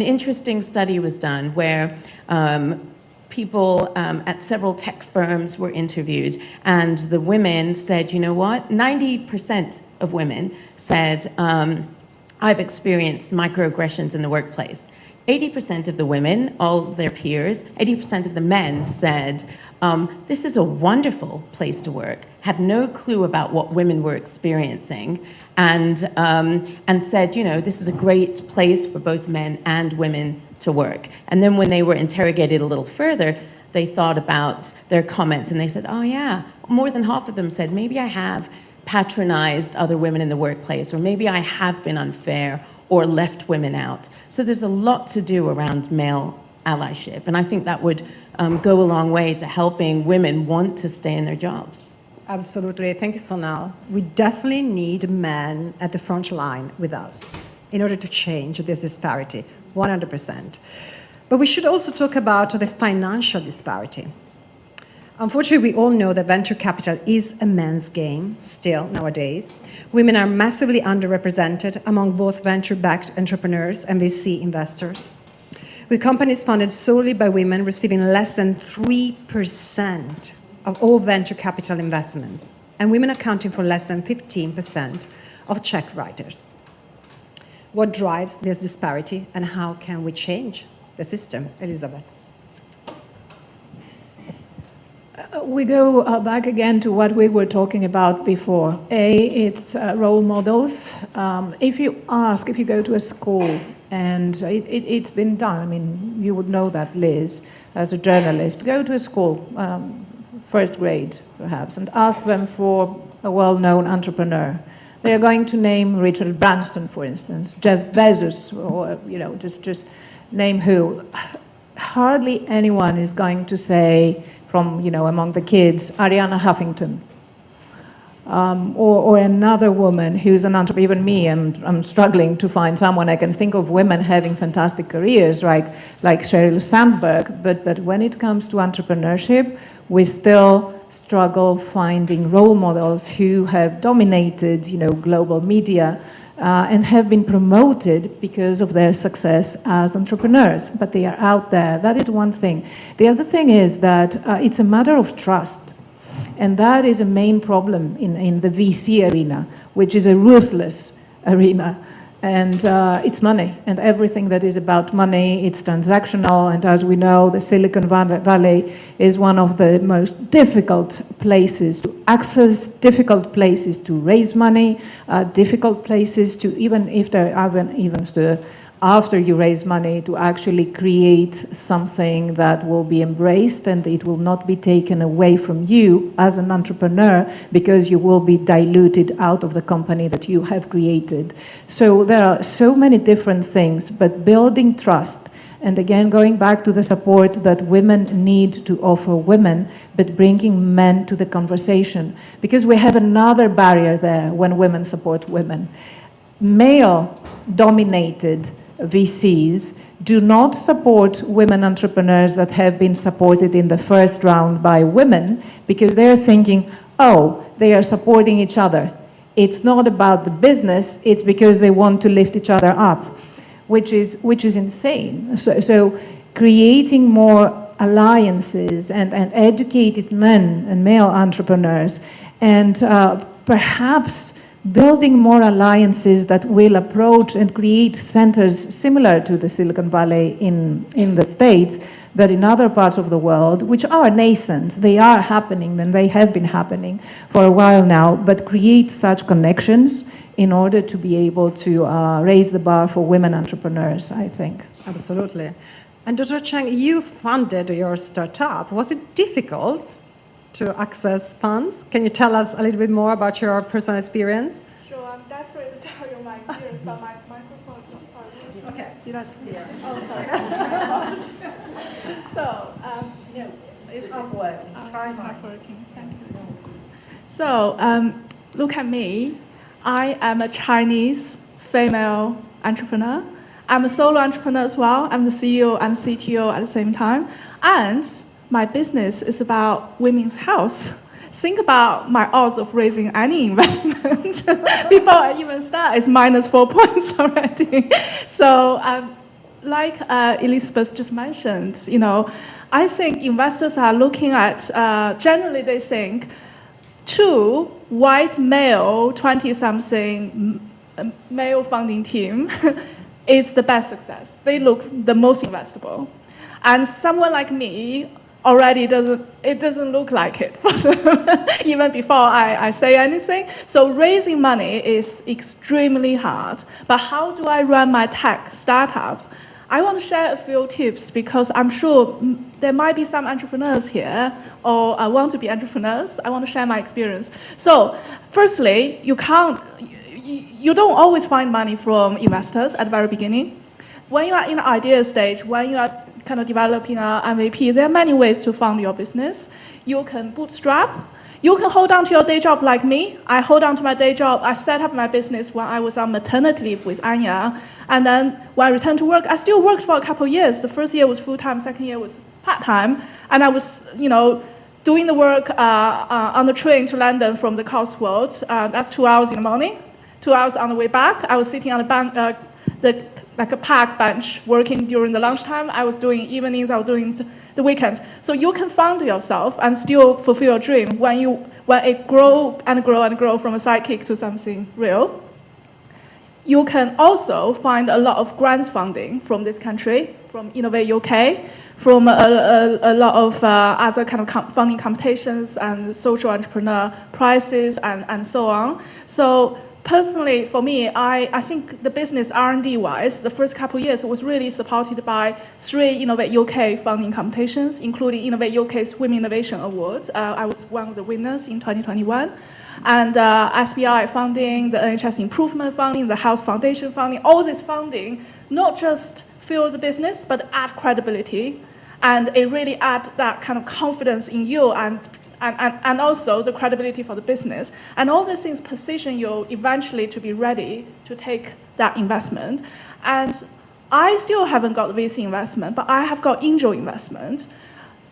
interesting study was done where people at several tech firms were interviewed, and the women said, 90% of women said, I've experienced microaggressions in the workplace. 80% of the women, all of their peers, 80% of the men said, this is a wonderful place to work, had no clue about what women were experiencing, and said, this is a great place for both men and women to work. And then when they were interrogated a little further, they thought about their comments, and they said, oh yeah, more than half of them said, maybe I have patronized other women in the workplace, or maybe I have been unfair or left women out. So there's a lot to do around male allyship, and I think that would go a long way to helping women want to stay in their jobs. Absolutely. Thank you, Sonal. We definitely need men at the front line with us in order to change this disparity, 100%. But we should also talk about the financial disparity. Unfortunately, we all know that venture capital is a man's game still nowadays. Women are massively underrepresented among both venture-backed entrepreneurs and VC investors, with companies funded solely by women receiving less than 3% of all venture capital investments, and women accounting for less than 15% of check writers. What drives this disparity, and how can we change the system? Elizabeth. We go back again to what we were talking about before. It's role models. If you go to a school, and it's been done, I mean, you would know that, Liz, as a journalist, go to a school, first grade perhaps, and ask them for a well-known entrepreneur. They are going to name Richard Branson, for instance, Jeff Bezos, or just name who. Hardly anyone is going to say, from among the kids, Arianna Huffington, or another woman who's an entrepreneur. Even me, I'm struggling to find someone. I can think of women having fantastic careers, like Sheryl Sandberg. But when it comes to entrepreneurship, we still struggle finding role models who have dominated, global media. And have been promoted because of their success as entrepreneurs, but they are out there. That is one thing. The other thing is that it's a matter of trust, and that is a main problem in the VC arena, which is a ruthless arena, and it's money, and everything that is about money, it's transactional, and as we know, the Silicon Valley is one of the most difficult places to access, difficult places to raise money, difficult places to, even after you raise money, to actually create something that will be embraced and it will not be taken away from you as an entrepreneur, because you will be diluted out of the company that you have created. So there are so many different things, but building trust, and again, going back to the support that women need to offer women, but bringing men to the conversation, because we have another barrier there when women support women. Male-dominated VCs do not support women entrepreneurs that have been supported in the first round by women, because they're thinking, oh, they are supporting each other. It's not about the business, it's because they want to lift each other up, which is insane. So creating more alliances and educated men and male entrepreneurs, and perhaps building more alliances that will approach and create centers similar to the Silicon Valley in the States, but in other parts of the world, which are nascent. They are happening, and they have been happening for a while now, but create such connections in order to be able to raise the bar for women entrepreneurs, I think. Absolutely. And Dr. Chen, you funded your startup. Was it difficult to access funds? Can you tell us a little bit more about your personal experience? Sure, I'm desperate to tell you my experience, but my microphone is not working. Okay. Did I? Yeah. Oh, sorry. So, no, it's not working. Try it's not working. Thank you. So, look at me. I am a Chinese female entrepreneur. I'm a solo entrepreneur as well. I'm the CEO and CTO at the same time. And my business is about women's health. Think about my odds of raising any investment before I even start. It's -4 points already. So, like Elizabeth just mentioned, I think investors are looking at, generally they think, two white male, 20-something male founding team is the best success. They look the most investable. And someone like me already doesn't look like it for them, even before I say anything. So raising money is extremely hard. But how do I run my tech startup? I want to share a few tips, because I'm sure there might be some entrepreneurs here, or want to be entrepreneurs. I want to share my experience. So firstly, you don't always find money from investors at the very beginning. When you are in the idea stage, when you are kind of developing an MVP, there are many ways to fund your business. You can bootstrap. You can hold on to your day job like me. I hold on to my day job. I set up my business when I was on maternity leave with Anya. And then when I returned to work, I still worked for a couple of years. The first year was full-time, second year was part-time. And I was, doing the work on the train to London from the Cotswolds. That's 2 hours in the morning, 2 hours on the way back. I was sitting on the like a park bench working during the lunchtime. I was doing evenings, I was doing the weekends. So you can fund yourself and still fulfill your dream when it grow and grow and grow from a sidekick to something real. You can also find a lot of grants funding from this country, from Innovate UK, from a lot of other kind of funding competitions and social entrepreneur prizes and so on. So personally, for me, I think the business R&D-wise, the first couple of years was really supported by 3 Innovate UK funding competitions, including Innovate UK's Women Innovation Awards. I was one of the winners in 2021. And SBI funding, the NHS Improvement funding, the Health Foundation funding, all this funding, not just fuel the business, but add credibility. And it really adds that kind of confidence in you and also the credibility for the business. And all these things position you eventually to be ready to take that investment. And I still haven't got the VC investment, but I have got angel investment.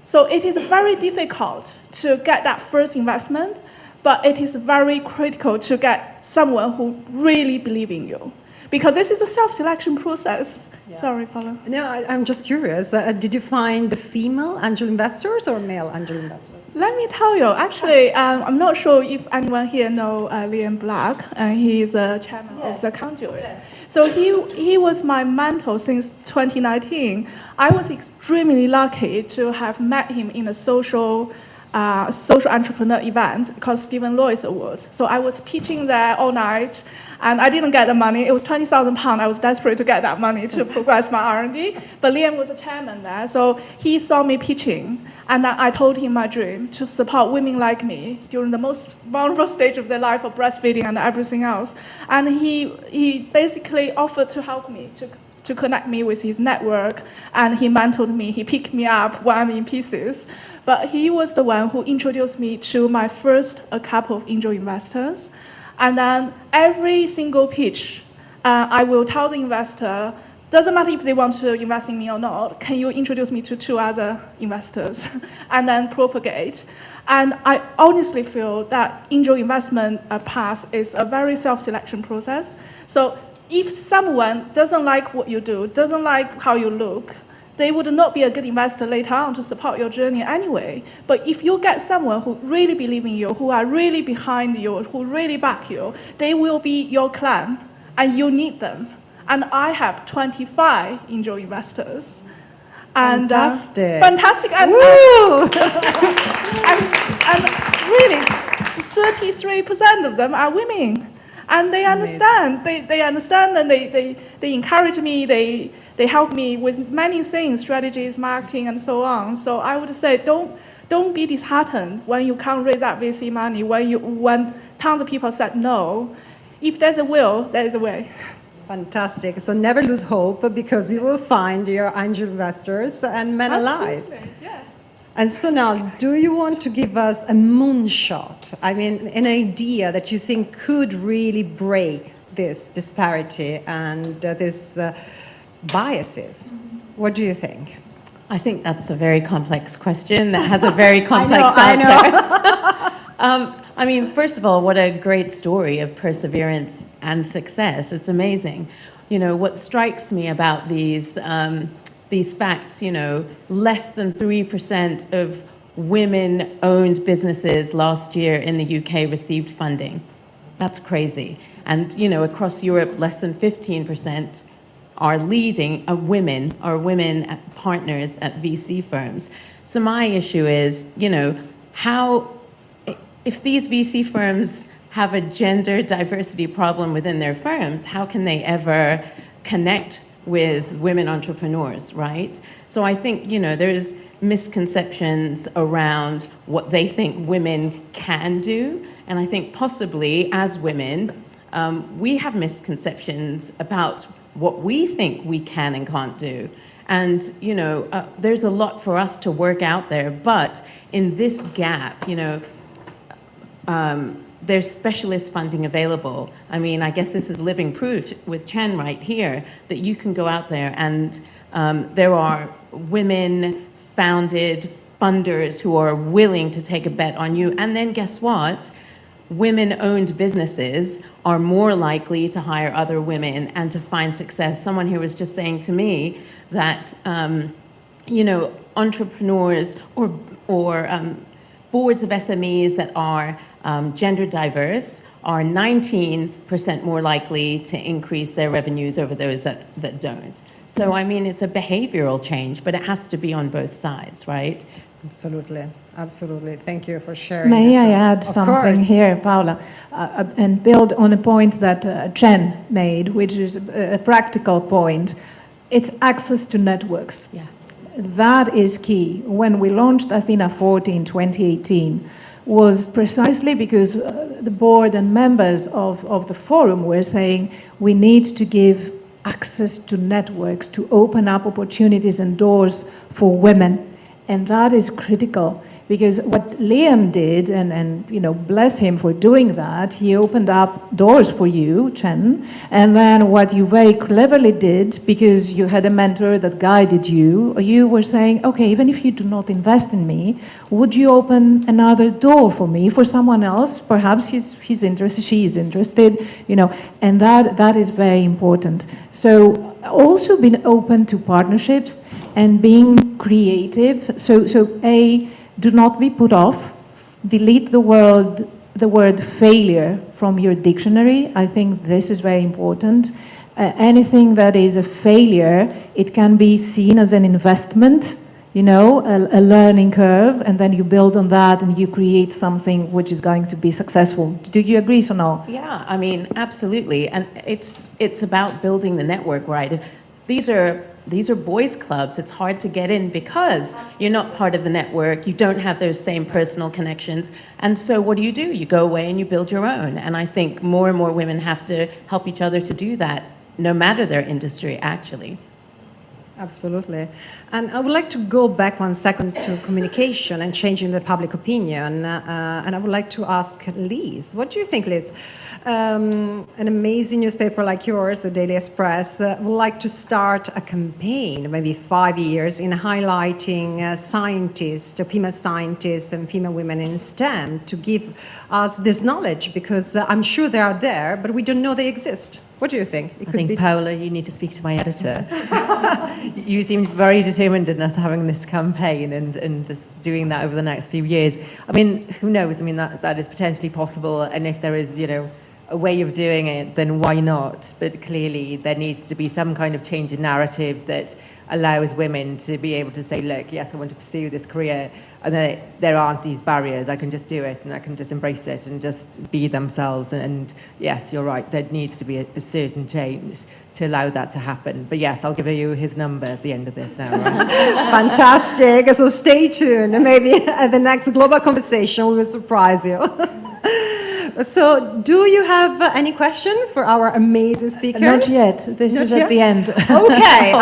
So it is very difficult to get that first investment, but it is very critical to get someone who really believes in you. Because this is a self-selection process. Yeah. Sorry, Paola. No, I'm just curious. Did you find female angel investors or male angel investors? Let me tell you. Actually, I'm not sure if anyone here know Liam Black. He's a chairman of the Conduit. Yes. So he was my mentor since 2019. I was extremely lucky to have met him in a social entrepreneur event called Stephen Lewis Awards. So I was pitching there all night, and I didn't get the money. It was £20,000. I was desperate to get that money to progress my R&D. But Liam was the chairman there, so he saw me pitching, and I told him my dream to support women like me during the most vulnerable stage of their life of breastfeeding and everything else. And he basically offered to help me to connect me with his network, and he mentored me. He picked me up when I'm in pieces. But he was the one who introduced me to my first couple of angel investors. And then every single pitch, I will tell the investor, doesn't matter if they want to invest in me or not, can you introduce me to 2 other investors? And then propagate. And I honestly feel that angel investment path is a very self-selection process. So if someone doesn't like what you do, doesn't like how you look, they would not be a good investor later on to support your journey anyway. But if you get someone who really believes in you, who are really behind you, who really back you, they will be your clan, and you need them. And I have 25 angel investors. And, fantastic. Fantastic. And really, 33% of them are women. And they understand. They understand, and they encourage me. They help me with many things, strategies, marketing, and so on. So I would say, don't be disheartened when you can't raise that VC money. When tons of people said no. If there's a will, there is a way. Fantastic. So never lose hope, because you will find your angel investors and men allies. Yeah. And so now, do you want to give us a moonshot? I mean, an idea that you think could really break this disparity and this biases? What do you think? I think that's a very complex question that has a very complex answer. I know. I mean, first of all, what a great story of perseverance and success. It's amazing. You know, what strikes me about these facts, you know, less than 3% of women-owned businesses last year in the UK received funding. That's crazy. And, you know, across Europe, less than 15% are leading women partners at VC firms. So my issue is, you know, if these VC firms have a gender diversity problem within their firms, how can they ever connect with women entrepreneurs, right? So I think, you know, there's misconceptions around what they think women can do. And I think possibly as women, we have misconceptions about what we think we can and can't do. And, you know, there's a lot for us to work out there. But in this gap, you know, there's specialist funding available. I mean, I guess this is living proof with Chen right here that you can go out there and there are women-founded funders who are willing to take a bet on you. And then guess what? women-owned businesses are more likely to hire other women and to find success. Someone here was just saying to me that, entrepreneurs or boards of SMEs that are gender diverse are 19% more likely to increase their revenues over those that don't. So, I mean, it's a behavioral change, but it has to be on both sides, right? Absolutely. Absolutely. Thank you for sharing. May I add something here, Paola, and build on a point that Chen made, which is a practical point. It's access to networks. Yeah. That is key. When we launched Athena40 in 2018, was precisely because the board and members of the forum were saying we need to give access to networks to open up opportunities and doors for women. And that is critical, because what Liam did, and bless him for doing that, he opened up doors for you, Chen, and then what you very cleverly did, because you had a mentor that guided you, you were saying, okay, even if you do not invest in me, would you open another door for me, for someone else? Perhaps he's interested, she is interested, and that is very important. So also being open to partnerships and being creative. So do not be put off. Delete the word failure from your dictionary. I think this is very important. Anything that is a failure, it can be seen as an investment, a learning curve, and then you build on that and you create something which is going to be successful. Do you agree, Sonal? Yeah, I mean, absolutely. And it's about building the network, right? These are boys' clubs. It's hard to get in because you're not part of the network. You don't have those same personal connections. And so what do? You go away and you build your own. And I think more and more women have to help each other to do that, no matter their industry, actually. Absolutely. And I would like to go back 1 second to communication and changing the public opinion. And I would like to ask Liz, what do you think, Liz? An amazing newspaper like yours, the Daily Express, would like to start a campaign, maybe 5 years, in highlighting scientists, female scientists and female women in STEM to give us this knowledge, because I'm sure they are there, but we don't know they exist. What do you think? I think, Paola, you need to speak to my editor. You seem very determined in us having this campaign and just doing that over the next few years. I mean, who knows? I mean, that is potentially possible. And if there is, a way of doing it, then why not? But clearly there needs to be some kind of change in narrative that allows women to be able to say, look, yes, I want to pursue this career, and there aren't these barriers. I can just do it, and I can just embrace it and just be themselves. And yes, you're right, there needs to be a certain change to allow that to happen. But yes, I'll give you his number at the end of this now, right? Fantastic. So stay tuned. Maybe at the next global conversation we will surprise you. So, do you have any question for our amazing speakers? Not yet. This is at the end. Okay.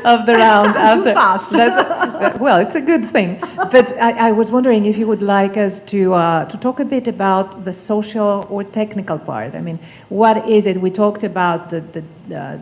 of the round. I'm too fast. Well, it's a good thing. But I was wondering if you would like us to talk a bit about the social or technical part. I mean, what is it? We talked about the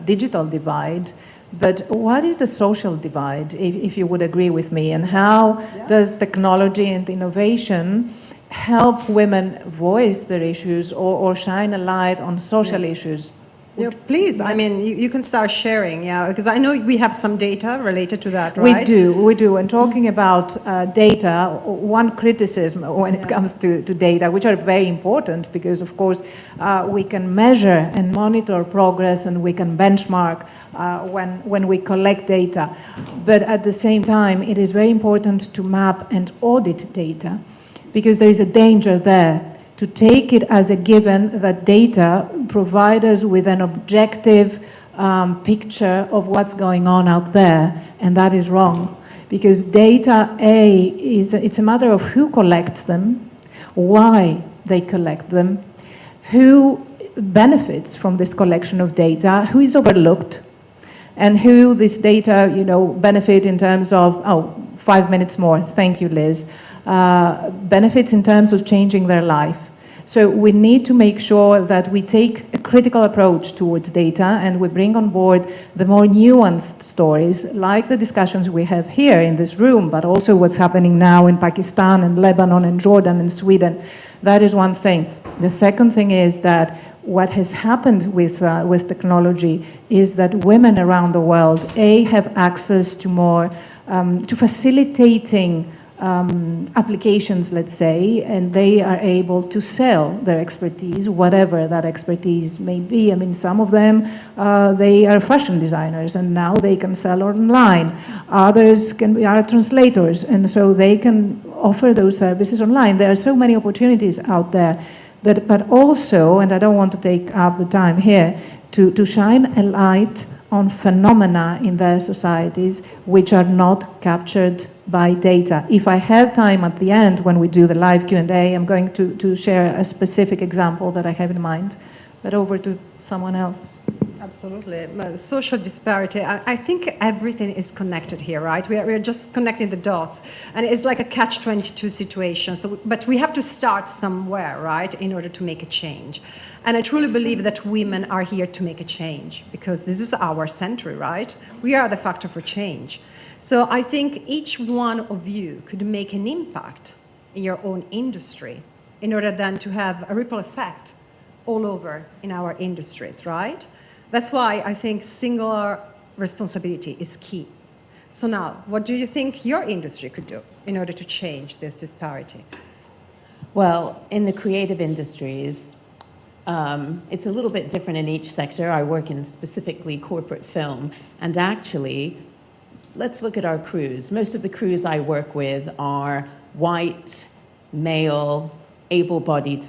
digital divide. But what is the social divide, if you would agree with me? And how does technology and innovation help women voice their issues or shine a light on social issues? Yeah, please. I mean, you can start sharing, because I know we have some data related to that, right? We do. And talking about data, one criticism when it comes to data, which are very important because, of course, we can measure and monitor progress and we can benchmark when we collect data. But at the same time, it is very important to map and audit data, because there is a danger there to take it as a given that data provide us with an objective picture of what's going on out there, and that is wrong. Because data, it's a matter of who collects them, why they collect them, who benefits from this collection of data, who is overlooked, and who this data, benefit in terms of, 5 minutes more, thank you, Liz, benefits in terms of changing their life. So we need to make sure that we take a critical approach towards data and we bring on board the more nuanced stories, like the discussions we have here in this room, but also what's happening now in Pakistan and Lebanon and Jordan and Sweden. That is one thing. The second thing is that what has happened with technology is that women around the world, have access to more, to facilitating applications, let's say, and they are able to sell their expertise, whatever that expertise may be. I mean, some of them, they are fashion designers, and now they can sell online. Others are translators, and so they can offer those services online. There are so many opportunities out there. But also, and I don't want to take up the time here, to shine a light on phenomena in their societies which are not captured by data. If I have time at the end when we do the live Q&A, I'm going to share a specific example that I have in mind. But over to someone else. Absolutely. Social disparity, I think everything is connected here, right? We are just connecting the dots. And it's like a catch-22 situation. But we have to start somewhere, right, in order to make a change. And I truly believe that women are here to make a change because this is our century, right? We are the factor for change. So I think each one of you could make an impact in your own industry in order then to have a ripple effect all over in our industries, right? That's why I think singular responsibility is key. So now, what do you think your industry could do in order to change this disparity? Well, in the creative industries, it's a little bit different in each sector. I work in specifically corporate film, and actually, let's look at our crews. Most of the crews I work with are white, male, able-bodied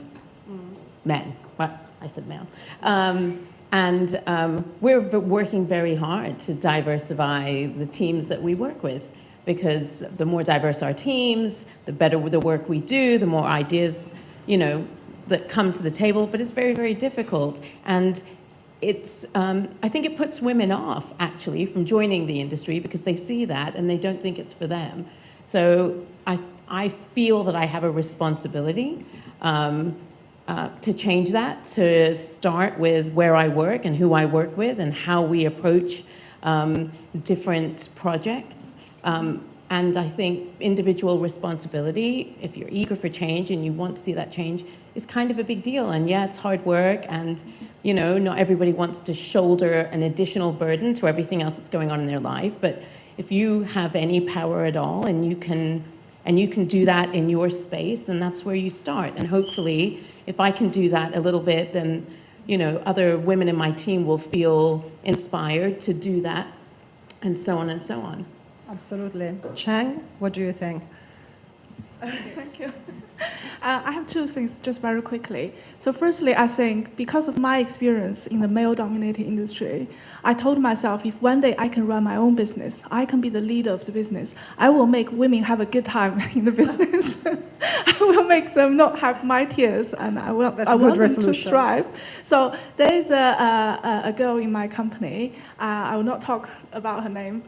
men. Well, I said male. We're working very hard to diversify the teams that we work with, because the more diverse our teams, the better the work we do, the more ideas, that come to the table. But it's very, very difficult. And it's, I think it puts women off, actually, from joining the industry because they see that and they don't think it's for them. So I feel that I have a responsibility to change that, to start with where I work and who I work with and how we approach different projects. And I think individual responsibility, if you're eager for change and you want to see that change, is kind of a big deal. And yeah, it's hard work, and not everybody wants to shoulder an additional burden to everything else that's going on in their life. But if you have any power at all and you can do that in your space, and that's where you start. And hopefully, if I can do that a little bit, then other women in my team will feel inspired to do that, and so on and so on. Absolutely. Chen, what do you think? Thank you. I have two things just very quickly. So firstly, I think because of my experience in the male-dominated industry, I told myself if one day I can run my own business, I can be the leader of the business, I will make women have a good time in the business. I will make them not have my tears, and I want them to thrive. So there is a girl in my company, I will not talk about her name.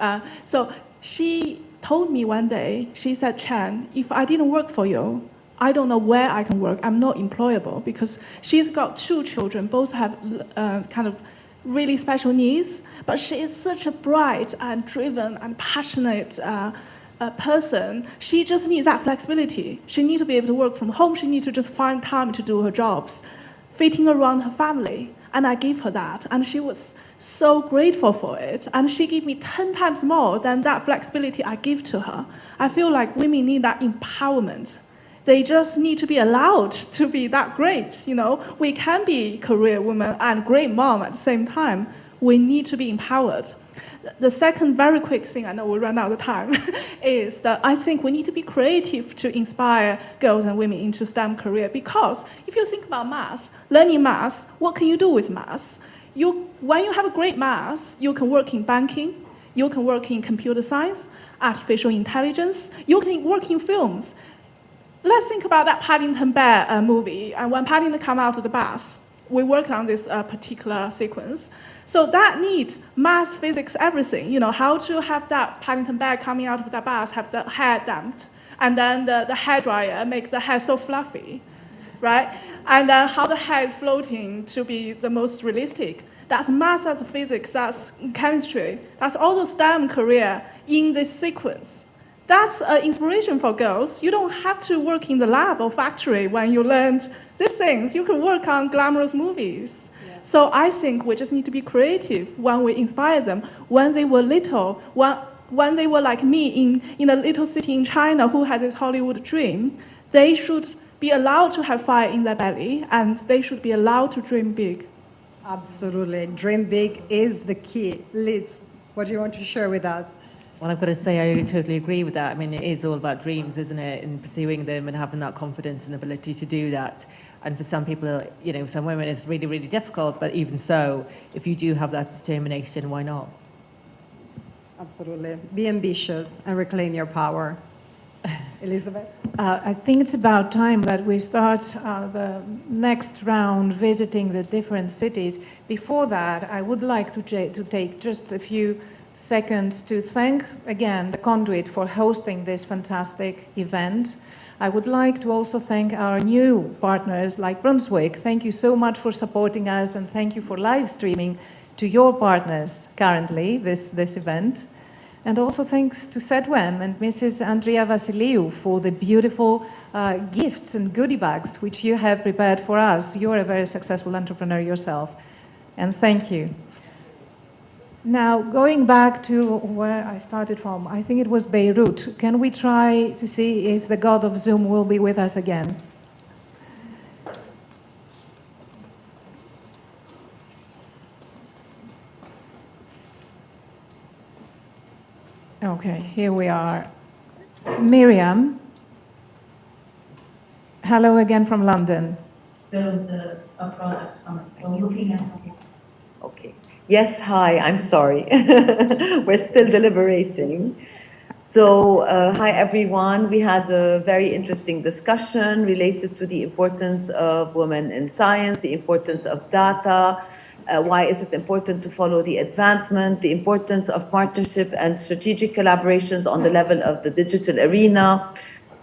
So she told me one day, she said, Chen, if I didn't work for you, I don't know where I can work. I'm not employable, because she's got 2 children, both have kind of really special needs, but she is such a bright and driven and passionate person. She just needs that flexibility. She needs to be able to work from home. She needs to just find time to do her jobs, fitting around her family. And I gave her that, and she was so grateful for it. And she gave me 10 times more than that flexibility I give to her. I feel like women need that empowerment. They just need to be allowed to be that great. We can be career women and great mom at the same time. We need to be empowered. The second very quick thing, I know we'll run out of time, is that I think we need to be creative to inspire girls and women into STEM career. Because if you think about maths, learning maths, what can you do with maths? When you have a great maths, you can work in banking, you can work in computer science, artificial intelligence, you can work in films. Let's think about that Paddington Bear movie, and when Paddington come out of the bus, we worked on this particular sequence. So that needs math, physics, everything. How to have that Paddington Bear coming out of the bus, have the hair damped, and then the hairdryer makes the hair so fluffy. right? And then how the hair is floating to be the most realistic. That's math, that's physics, that's chemistry. That's also STEM career in this sequence. That's an inspiration for girls. You don't have to work in the lab or factory when you learn these things. You can work on glamorous movies. Yeah. So I think we just need to be creative when we inspire them. When they were little, when they were like me in a little city in China who had this Hollywood dream, they should be allowed to have fire in their belly, and they should be allowed to dream big. Absolutely. Dream big is the key. Liz, what do you want to share with us? Well, I've got to say, I totally agree with that. I mean, it is all about dreams, isn't it? And pursuing them and having that confidence and ability to do that. And for some people, you know, some women, it's really, really difficult. But even so, if you do have that determination, why not? Absolutely. Be ambitious and reclaim your power. Elizabeth? I think it's about time that we start the next round visiting the different cities. Before that, I would like to take just a few seconds to thank again the Conduit for hosting this fantastic event. I would like to also thank our new partners like Brunswick. Thank you so much for supporting us, and thank you for live streaming to your partners currently this event. And also thanks to Sedwem and Mrs. Andrea Vasiliou for the beautiful gifts and goodie bags which you have prepared for us. You are a very successful entrepreneur yourself, and thank you. Now, going back to where I started from, I think it was Beirut. Can we try to see if the god of Zoom will be with us again? Okay, here we are. Miriam, hello again from London. Build a product from looking at this. Okay. Yes, hi, I'm sorry. We're still deliberating. So, hi everyone. We had a very interesting discussion related to the importance of women in science, the importance of data, why is it important to follow the advancement, the importance of partnership and strategic collaborations on the level of the digital arena,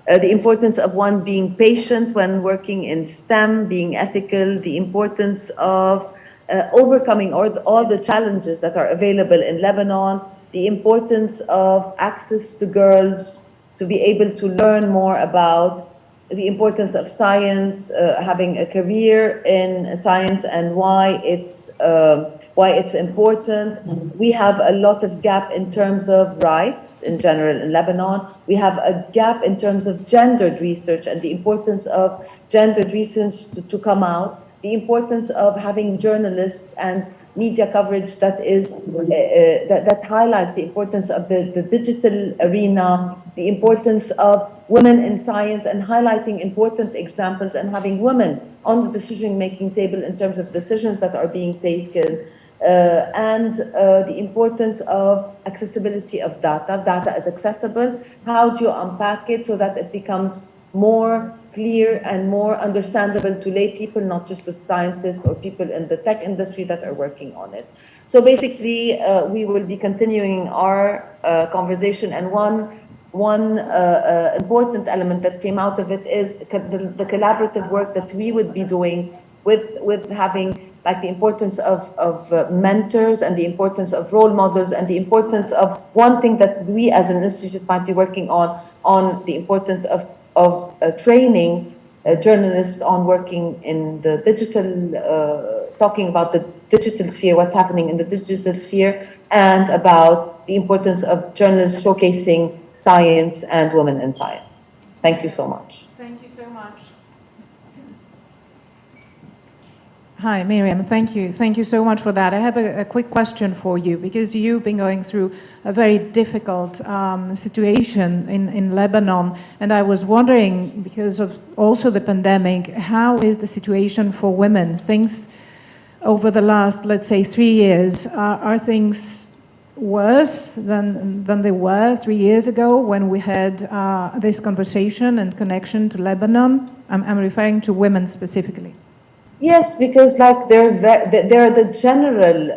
the importance of one being patient when working in STEM, being ethical, the importance of overcoming all the challenges that are available in Lebanon, the importance of access to girls to be able to learn more about the importance of science, having a career in science, and why it's important. We have a lot of gap in terms of rights in general in Lebanon. We have a gap in terms of gendered research and the importance of gendered research to come out. The importance of having journalists and media coverage that is that highlights the importance of the digital arena, the importance of women in science, and highlighting important examples and having women on the decision-making table in terms of decisions that are being taken, and the importance of accessibility of data. Data is accessible. How do you unpack it so that it becomes more clear and more understandable to lay people, not just to scientists or people in the tech industry that are working on it. So basically, we will be continuing our conversation, and one important element that came out of it is the collaborative work that we would be doing with having like the importance of mentors and the importance of role models and the importance of one thing that we as an institute might be working on the importance of training journalists on working in the digital, talking about the digital sphere, what's happening in the digital sphere, and about the importance of journalists showcasing science and women in science. Thank you so much. Thank you so much. Hi, Miriam. Thank you. Thank you so much for that. I have a quick question for you, because you've been going through a very difficult situation in Lebanon, and I was wondering, because of also the pandemic, how is the situation for women? Things over the last, let's say, 3 years, are things worse than they were 3 years ago when we had this conversation and connection to Lebanon? I'm referring to women specifically. Yes, because like they're the general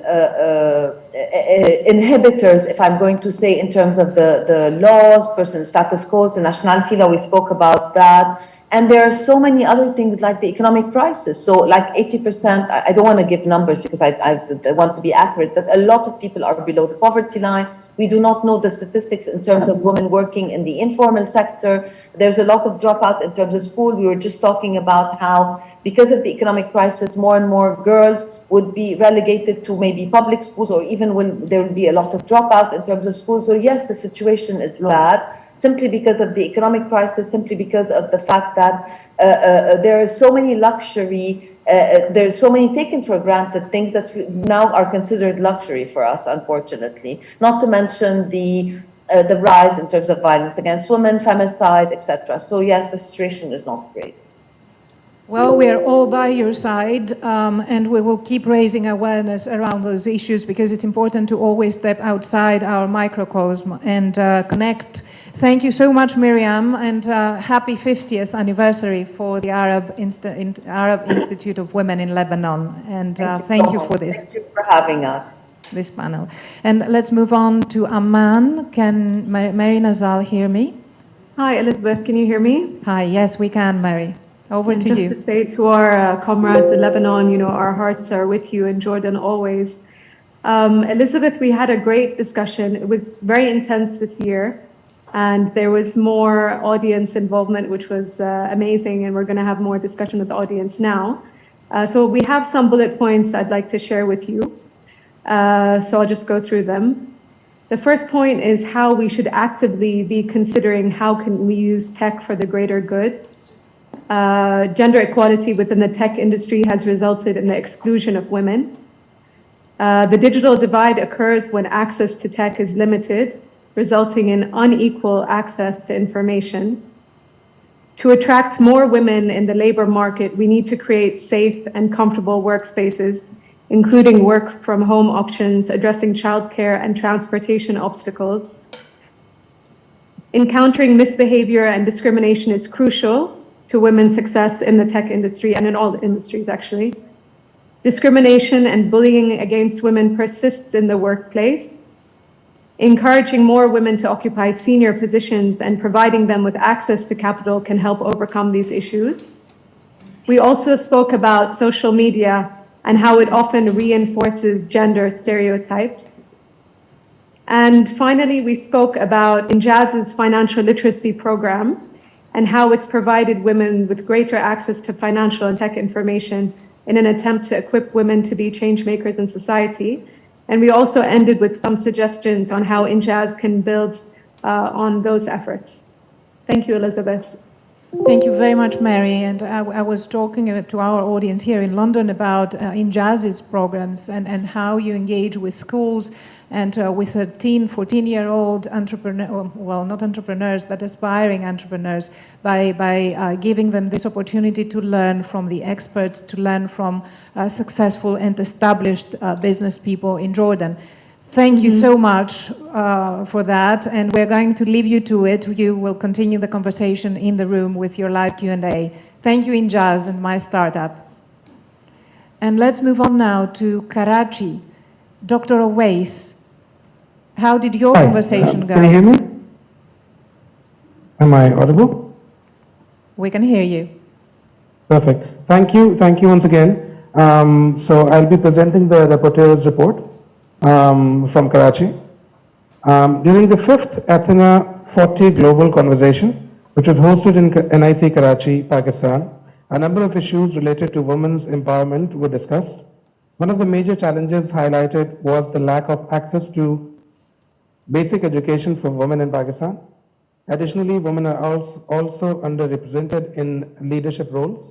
inhibitors, if I'm going to say, in terms of the laws, personal status quo, the nationality law, we spoke about that, And there are so many other things like the economic crisis. So like 80%, I don't want to give numbers because I want to be accurate, but a lot of people are below the poverty line. We do not know the statistics in terms of women working in the informal sector. There's a lot of dropout in terms of school. We were just talking about how, because of the economic crisis, more and more girls would be relegated to maybe public schools, or even there will be a lot of dropout in terms of schools. So yes, the situation is bad, simply because of the economic crisis, simply because of the fact that there are so many luxury, there's so many taken for granted things that now are considered luxury for us, unfortunately. Not to mention the rise in terms of violence against women, femicide, etc. So yes, the situation is not great. Well, we are all by your side, and we will keep raising awareness around those issues, because it's important to always step outside our microcosm and connect. Thank you so much, Miriam, and happy 50th anniversary for the Arab Institute of Women in Lebanon. And thank you for this. Thank you for having us. This panel. And let's move on to Amman. Can Mary Nazal hear me? Hi, Elizabeth, can you hear me? Hi, yes, we can, Mary. Over to you. Just to say to our comrades in Lebanon, you know, our hearts are with you, in Jordan always. Elizabeth, we had a great discussion. It was very intense this year, and there was more audience involvement, which was amazing, and we're going to have more discussion with the audience now. So we have some bullet points I'd like to share with you. So I'll just go through them. The first point is how we should actively be considering how can we use tech for the greater good. Gender equality within the tech industry has resulted in the exclusion of women. The digital divide occurs when access to tech is limited, resulting in unequal access to information. To attract more women in the labor market, we need to create safe and comfortable workspaces, including work from home options, addressing childcare and transportation obstacles. Encountering misbehavior and discrimination is crucial to women's success in the tech industry and in all industries, actually. Discrimination and bullying against women persists in the workplace. Encouraging more women to occupy senior positions and providing them with access to capital can help overcome these issues. We also spoke about social media and how it often reinforces gender stereotypes. And finally, we spoke about Injaz's financial literacy program and how it's provided women with greater access to financial and tech information in an attempt to equip women to be change makers in society. And we also ended with some suggestions on how Injaz can build on those efforts. Thank you, Elizabeth. Thank you very much, Mary. And I was talking to our audience here in London about Injaz's programs and how you engage with schools and with 13, 14-year-old entrepreneur, well, not entrepreneurs, but aspiring entrepreneurs, by giving them this opportunity to learn from the experts, to learn from successful and established business people in Jordan. Thank you so much for that, and we're going to leave you to it. You will continue the conversation in the room with your live Q&A. Thank you, Injaz and my startup. And let's move on now to Karachi. Dr. Owais, how did your conversation go? Can you hear me? Am I audible? We can hear you. Perfect. Thank you once again. So I'll be presenting the rapporteur's report from Karachi. During the 5th Athena40 Global Conversation, which was hosted in NIC Karachi, Pakistan, a number of issues related to women's empowerment were discussed. One of the major challenges highlighted was the lack of access to basic education for women in Pakistan. Additionally, women are also underrepresented in leadership roles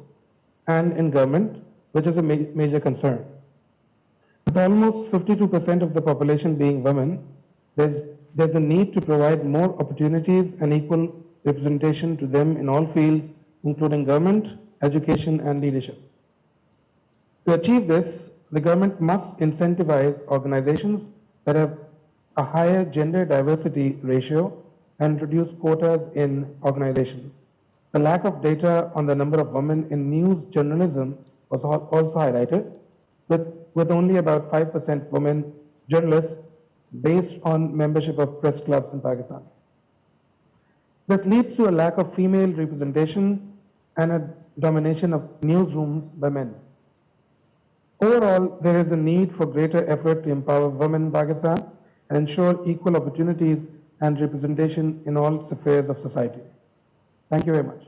and in government, which is a major concern. With almost 52% of the population being women, there's a need to provide more opportunities and equal representation to them in all fields, including government, education, and leadership. To achieve this, the government must incentivize organizations that have a higher gender diversity ratio and introduce quotas in organizations. The lack of data on the number of women in news journalism was also highlighted, with only about 5% women journalists based on membership of press clubs in Pakistan. This leads to a lack of female representation and a domination of newsrooms by men. Overall, there is a need for greater effort to empower women in Pakistan and ensure equal opportunities and representation in all spheres of society. Thank you very much.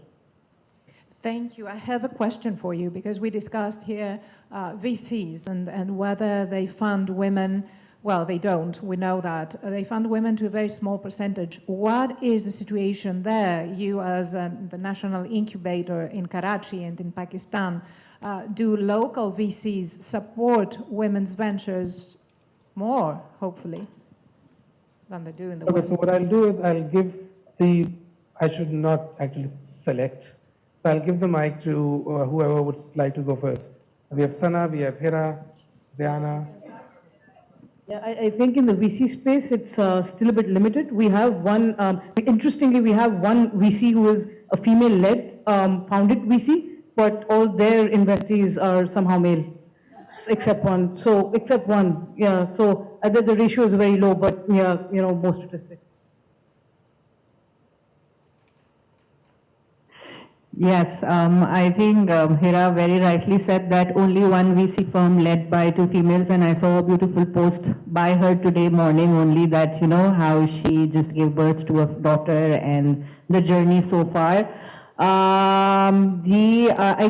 Thank you. I have a question for you because we discussed here VCs and whether they fund women. Well, they don't. We know that. They fund women to a very small percentage. What is the situation there? You as the national incubator in Karachi and in Pakistan, do local VCs support women's ventures more, hopefully, than they do in the Okay, West? so what I'll do is I'll give I should not actually select. So I'll give the mic to whoever would like to go first. We have Sana, we have Hira, Diana. Yeah, I think in the VC space, it's still a bit limited. We have one, interestingly, we have one VC who is a female-led, founded VC, but all their investees are somehow male, except one. So, except one, yeah. So, the ratio is very low, but yeah, you know, more statistic. Yes, I think Hira very rightly said that only one VC firm led by two females, and I saw a beautiful post by her today morning only that, you know, how she just gave birth to a daughter and the journey so far. I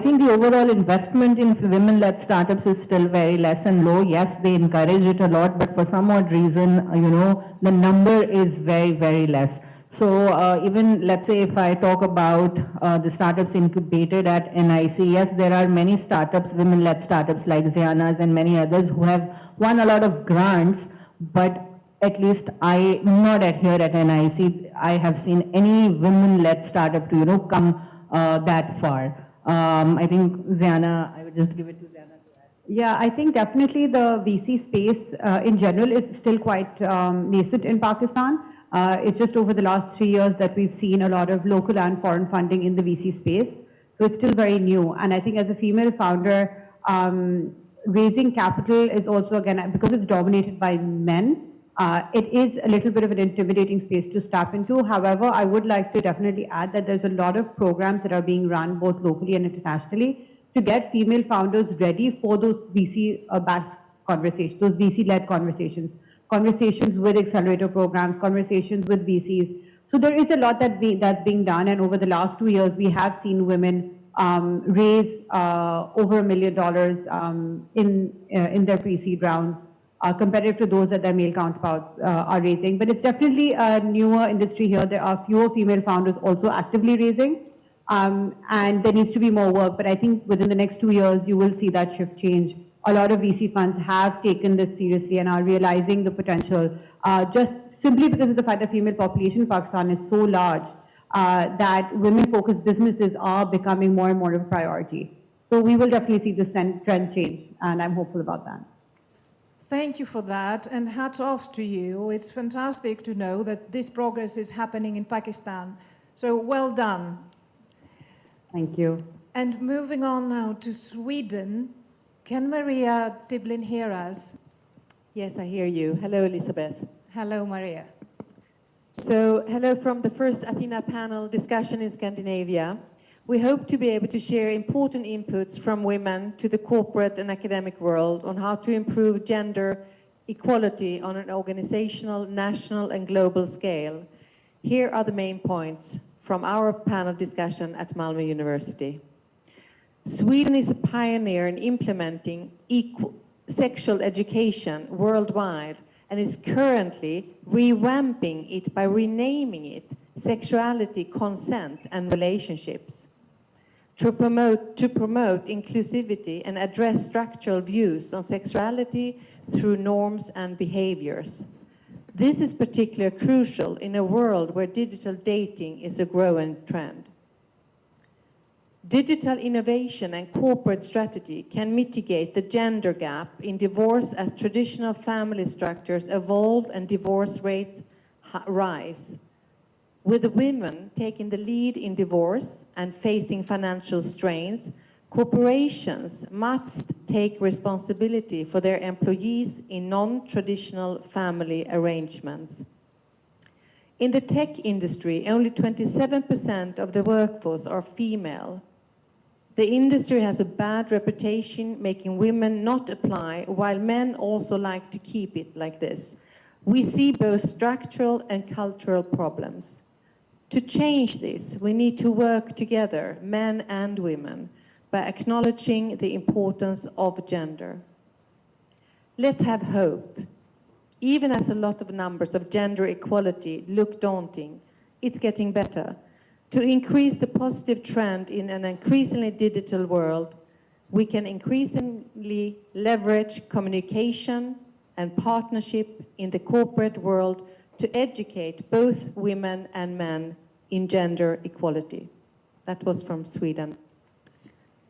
think the overall investment in women-led startups is still very less and low. Yes, they encourage it a lot, but for some odd reason, you know, the number is very, very less. So even let's say if I talk about the startups incubated at NIC, yes, there are many startups, women-led startups like Ziana's and many others who have won a lot of grants, but at least not at here at NIC, I have seen any women-led startup to, you know, come that far. I think Ziana, I would just give it to Ziana. Yeah, I think definitely the VC space in general is still quite nascent in Pakistan. It's just over the last 3 years that we've seen a lot of local and foreign funding in the VC space. So it's still very new. And I think as a female founder, raising capital is also, again, because it's dominated by men, it is a little bit of an intimidating space to step into. However, I would like to definitely add that there's a lot of programs that are being run both locally and internationally to get female founders ready for those VC-backed conversations, those VC-led conversations. Conversations with accelerator programs, conversations with VCs. So there is a lot that's being done, and over the last 2 years, we have seen women raise over $1 million in their pre-seed rounds, compared to those that their male counterparts are raising. But it's definitely a newer industry here. There are fewer female founders also actively raising, and there needs to be more work. But I think within the next 2 years, you will see that shift change. A lot of VC funds have taken this seriously and are realizing the potential, just simply because of the fact that female population in Pakistan is so large, that women-focused businesses are becoming more and more of a priority. So we will definitely see this trend change, and I'm hopeful about that. Thank you for that, and hats off to you. It's fantastic to know that this progress is happening in Pakistan. So well done. Thank you. And moving on now to Sweden. Can Maria Diblin hear us? Yes, I hear you. Hello, Elizabeth. Hello, Maria. So, hello from the first Athena panel discussion in Scandinavia. We hope to be able to share important inputs from women to the corporate and academic world on how to improve gender equality on an organizational, national, and global scale. Here are the main points from our panel discussion at Malmö University. Sweden is a pioneer in implementing sexual education worldwide and is currently revamping it by renaming it Sexuality, Consent and Relationships. To promote inclusivity and address structural views on sexuality through norms and behaviors. This is particularly crucial in a world where digital dating is a growing trend. Digital innovation and corporate strategy can mitigate the gender gap in divorce as traditional family structures evolve and divorce rates rise. With the women taking the lead in divorce and facing financial strains, corporations must take responsibility for their employees in non-traditional family arrangements. In the tech industry, only 27% of the workforce are female. The industry has a bad reputation, making women not apply, while men also like to keep it like this. We see both structural and cultural problems. To change this, we need to work together, men and women, by acknowledging the importance of gender. Let's have hope. Even as a lot of numbers of gender equality look daunting, it's getting better. To increase the positive trend in an increasingly digital world, we can increasingly leverage communication and partnership in the corporate world to educate both women and men in gender equality. That was from Sweden.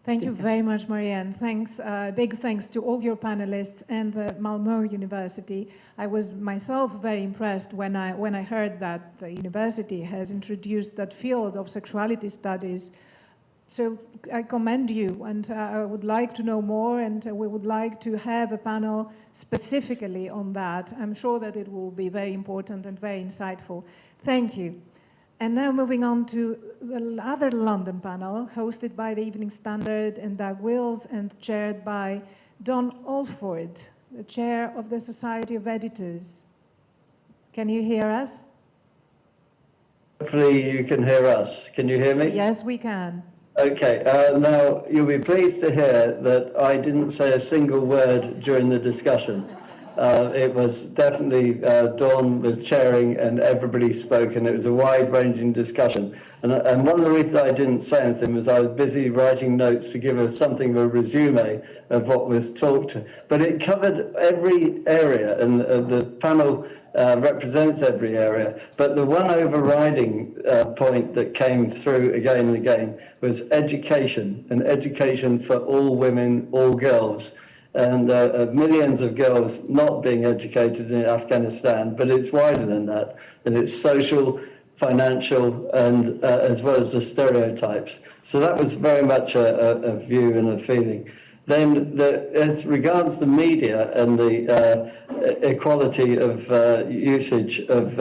Thank you very much, Marianne. Thanks, big thanks to all your panelists and the Malmö University. I was myself very impressed when I heard that the university has introduced that field of sexuality studies. So I commend you, and I would like to know more, and we would like to have a panel specifically on that. I'm sure that it will be very important and very insightful. Thank you. And now moving on to the other London panel, hosted by the Evening Standard and Doug Wills and chaired by Don Alford, the chair of the Society of Editors. Can you hear us? Hopefully you can hear us. Can you hear me? Yes, we can. Okay, now you'll be pleased to hear that I didn't say a single word during the discussion. It was definitely, Dawn was chairing and everybody spoke, and it was a wide-ranging discussion. And one of the reasons I didn't say anything was I was busy writing notes to give us something of a resume of what was talked. But it covered every area, and the panel represents every area. But the one overriding point that came through again and again was education, and education for all women, all girls. And millions of girls not being educated in Afghanistan, but it's wider than that. And it's social, financial, and as well as the stereotypes. So that was very much a view and a feeling. Then as regards the media and the equality of usage of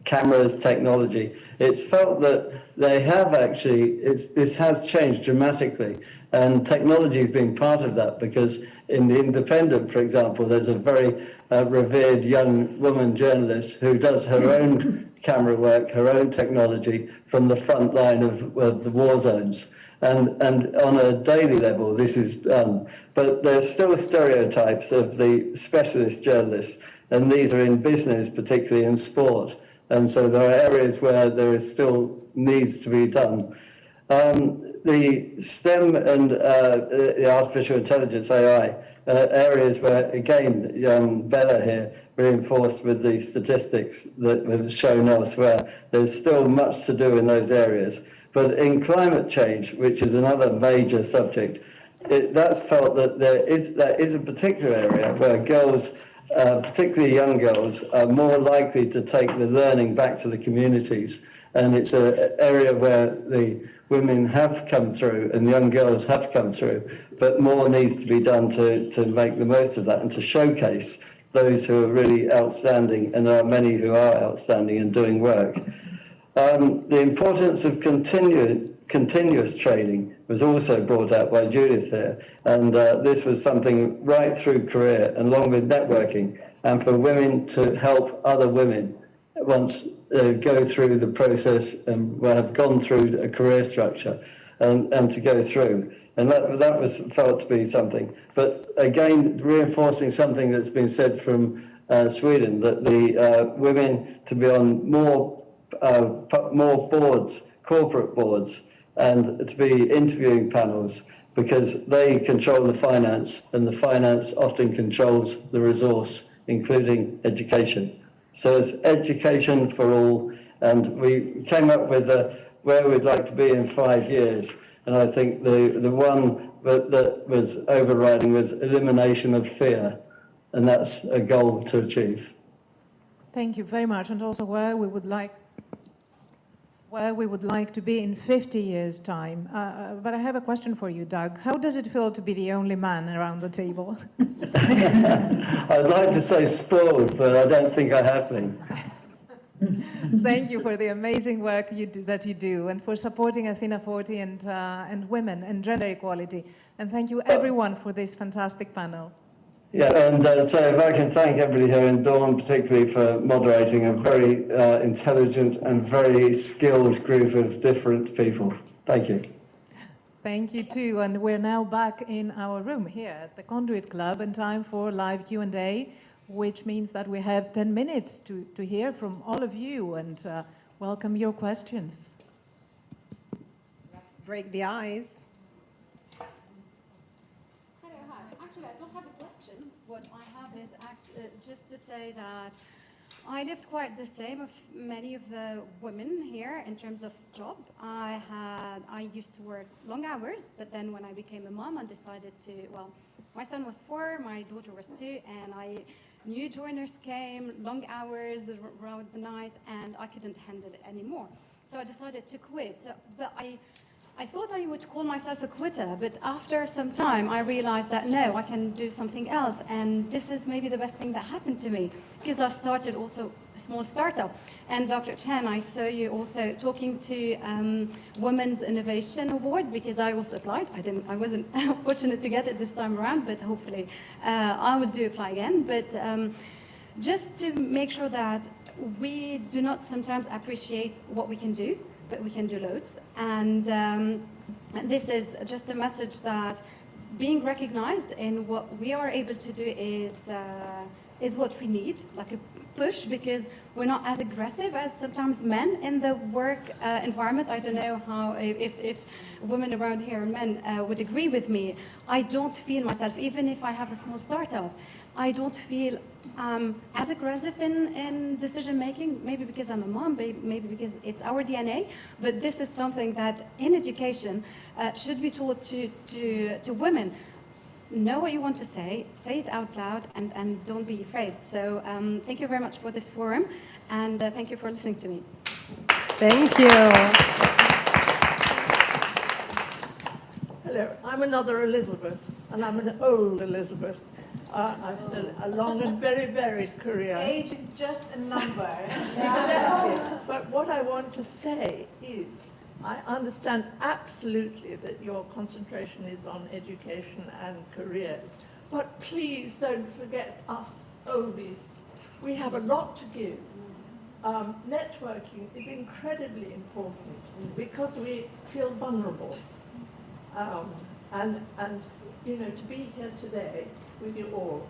cameras, technology, it's felt that they have actually, this has changed dramatically, and technology has been part of that, because in The Independent, for example, there's a very revered young woman journalist who does her own camera work, her own technology from the front line of the war zones. And on a daily level, this is done. But there's still stereotypes of the specialist journalists, and these are in business, particularly in sport. And so there are areas where there is still needs to be done. The STEM and the artificial intelligence, AI, areas where, again, Bella here reinforced with the statistics that were shown elsewhere, there's still much to do in those areas. But in climate change, which is another major subject, that's felt that there is a particular area where girls, particularly young girls, are more likely to take the learning back to the communities. And it's an area where the women have come through and young girls have come through, but more needs to be done to make the most of that and to showcase those who are really outstanding, and there are many who are outstanding and doing work. The importance of continuous training was also brought out by Judith here, and this was something right through career, and along with networking, and for women to help other women once go through the process and have gone through a career structure, and to go through. And that was felt to be something. But again, reinforcing something that's been said from Sweden, that the women to be on more boards, corporate boards, and to be interviewing panels, because they control the finance, and the finance often controls the resource, including education. So it's education for all, and we came up with where we'd like to be in 5 years. And I think the one that was overriding was elimination of fear, and that's a goal to achieve. Thank you very much, and also where we would like to be in 50 years' time. But I have a question for you, Doug. How does it feel to be the only man around the table? I'd like to say spoiled, but I don't think I have been. Thank you for the amazing work that you do, and for supporting Athena40 and women and gender equality. And thank you everyone for this fantastic panel. Yeah, and so if I can thank everybody here, and Dawn particularly for moderating a very intelligent and very skilled group of different people. Thank you. Thank you too, and we're now back in our room here at the Conduit Club, and time for live Q&A, which means that we have 10 minutes to hear from all of you and welcome your questions. Let's break the ice. Hello, hi. Actually, I don't have a question. What I have is just to say that I lived quite the same of many of the women here in terms of job. I used to work long hours, but then when I became a mom, I decided to, well, my son was 4, my daughter was 2, and new joiners came, long hours around the night, and I couldn't handle it anymore. So I decided to quit. But I thought I would call myself a quitter, but after some time I realized that no, I can do something else, and this is maybe the best thing that happened to me, because I started also a small startup. And Dr. Chen, I saw you also talking to Women's Innovation Award, because I also applied. I wasn't fortunate to get it this time around, but hopefully I will apply again. But just to make sure that we do not sometimes appreciate what we can do, but we can do loads. And this is just a message that being recognized in what we are able to do is what we need, like a push, because we're not as aggressive as sometimes men in the work environment. I don't know how, if women around here and men would agree with me. I don't feel myself, even if I have a small startup, I don't feel as aggressive in decision making, maybe because I'm a mom, maybe because it's our DNA, but this is something that in education should be taught to women. Know what you want to say it out loud, and don't be afraid. So thank you very much for this forum, and thank you for listening to me. Thank you. Hello, I'm another Elizabeth, and I'm an old Elizabeth. I've had a long and very varied career. Age is just a number. Exactly. But what I want to say is, I understand absolutely that your concentration is on education and careers, but please don't forget us oldies. We have a lot to give. Networking is incredibly important because we feel vulnerable. And you know, to be here today with you all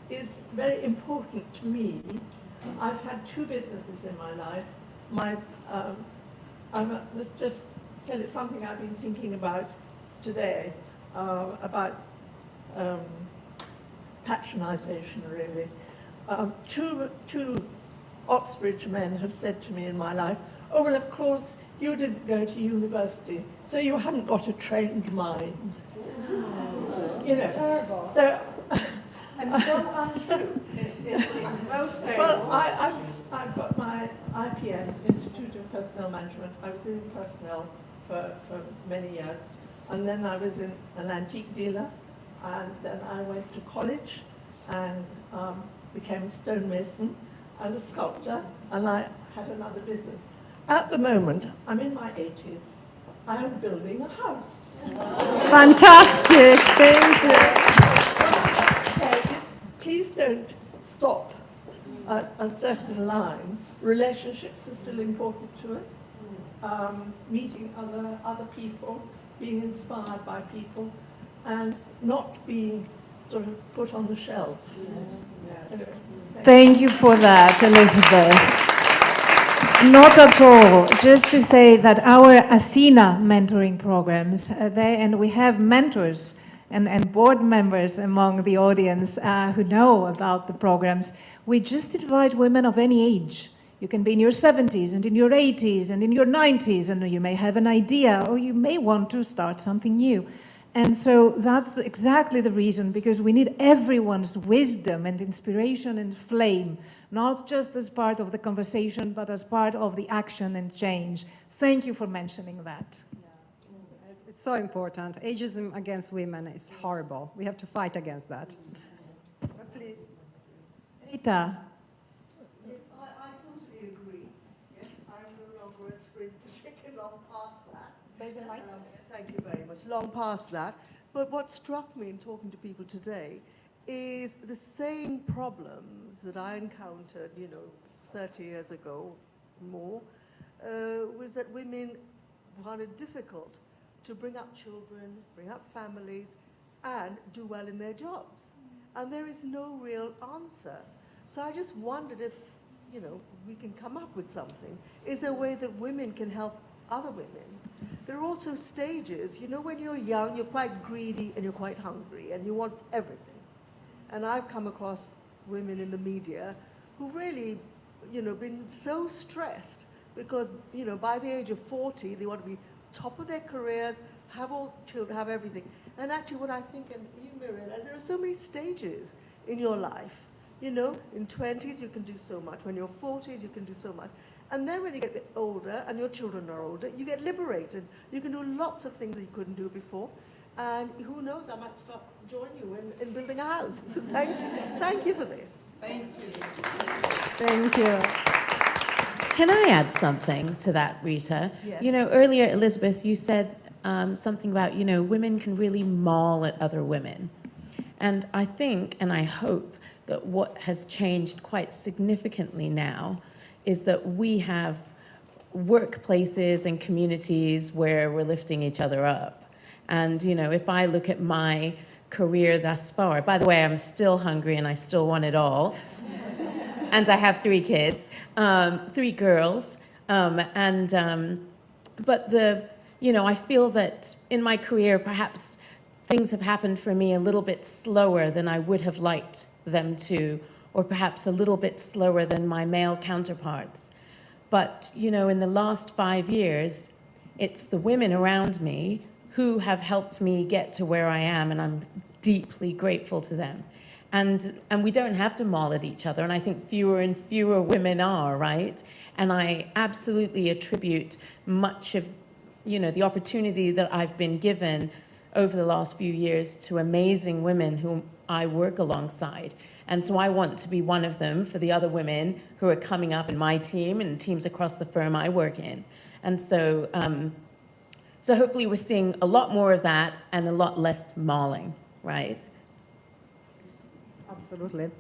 is very important to me. I've had 2 businesses in my life. I must just tell you something I've been thinking about today, about patronization, really. Two Oxbridge men have said to me in my life, oh, well, of course, you didn't go to university, so you haven't got a trained mind. You know, terrible. So, and so untrue. It's both very well, I've got my IPM, Institute of Personnel Management. I was in personnel for many years, and then I was an antique dealer, and then I went to college and became a stonemason and a sculptor, and I had another business. At the moment, I'm in my 80s. I am building a house. Fantastic, thank you. Please don't stop at a certain line. Relationships are still important to us. Meeting other people, being inspired by people, and not being sort of put on the shelf. Anyway, Thank you for that, Elizabeth. Not at all. Just to say that our Athena mentoring programs, and we have mentors and board members among the audience who know about the programs. We just invite women of any age. You can be in your 70s and in your 80s and in your 90s, and you may have an idea, or you may want to start something new. And so that's exactly the reason, because we need everyone's wisdom and inspiration and flame, not just as part of the conversation, but as part of the action and change. Thank you for mentioning that. It's so important. Ageism against women, it's horrible. We have to fight against that. But please. Rita. Yes, I totally agree. There's a mic. Thank you very much. Long past that. But what struck me in talking to people today is the same problems that I encountered, 30 years ago, more, was that women found it difficult to bring up children, bring up families, and do well in their jobs. And there is no real answer. So I just wondered if, we can come up with something. Is there a way that women can help other women? There are also stages. When you're young, you're quite greedy and you're quite hungry and you want everything. And I've come across women in the media who've really, been so stressed because, by the age of 40, they want to be top of their careers, have all children, have everything. And actually what I think, and you realize, there are so many stages in your life. In 20s, you can do so much. When you're 40s, you can do so much. And then when you get older, and your children are older, you get liberated. You can do lots of things that you couldn't do before. And who knows, I might join you in building a house. So thank you. Thank you for this. Thank you. Thank you. Can I add something to that, Rita? Yes. Earlier, Elizabeth, you said something about, women can really maul at other women. And I think, and I hope, that what has changed quite significantly now is that we have workplaces and communities where we're lifting each other up. And, if I look at my career thus far, by the way, I'm still hungry and I still want it all. And I have 3 kids, 3 girls. But I feel that in my career, perhaps things have happened for me a little bit slower than I would have liked them to, or perhaps a little bit slower than my male counterparts. But, in the last 5 years, it's the women around me who have helped me get to where I am, and I'm deeply grateful to them. And we don't have to maul at each other, and I think fewer and fewer women are, right? And I absolutely attribute much of, the opportunity that I've been given over the last few years to amazing women whom I work alongside. And so I want to be one of them for the other women who are coming up in my team and teams across the firm I work in. And so, so hopefully we're seeing a lot more of that and a lot less mauling, right? Absolutely.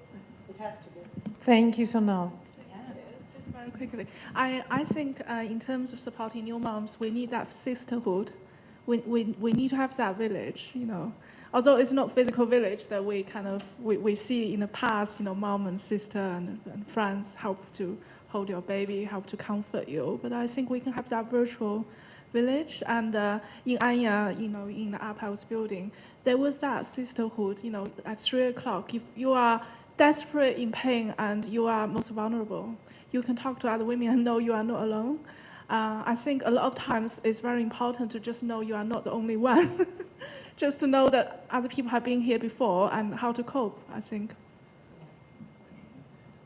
It has to be. Thank you, Sonal. Just very quickly, I think in terms of supporting new moms, we need that sisterhood. We need to have that village, Although it's not physical village that we see in the past, mom and sister and friends help to hold your baby, help to comfort you. But I think we can have that virtual village. And in Anya, in the Up House building, there was that sisterhood, at 3 o'clock. If you are desperate in pain and you are most vulnerable, you can talk to other women and know you are not alone. I think a lot of times it's very important to just know you are not the only one. Just to know that other people have been here before and how to cope, I think.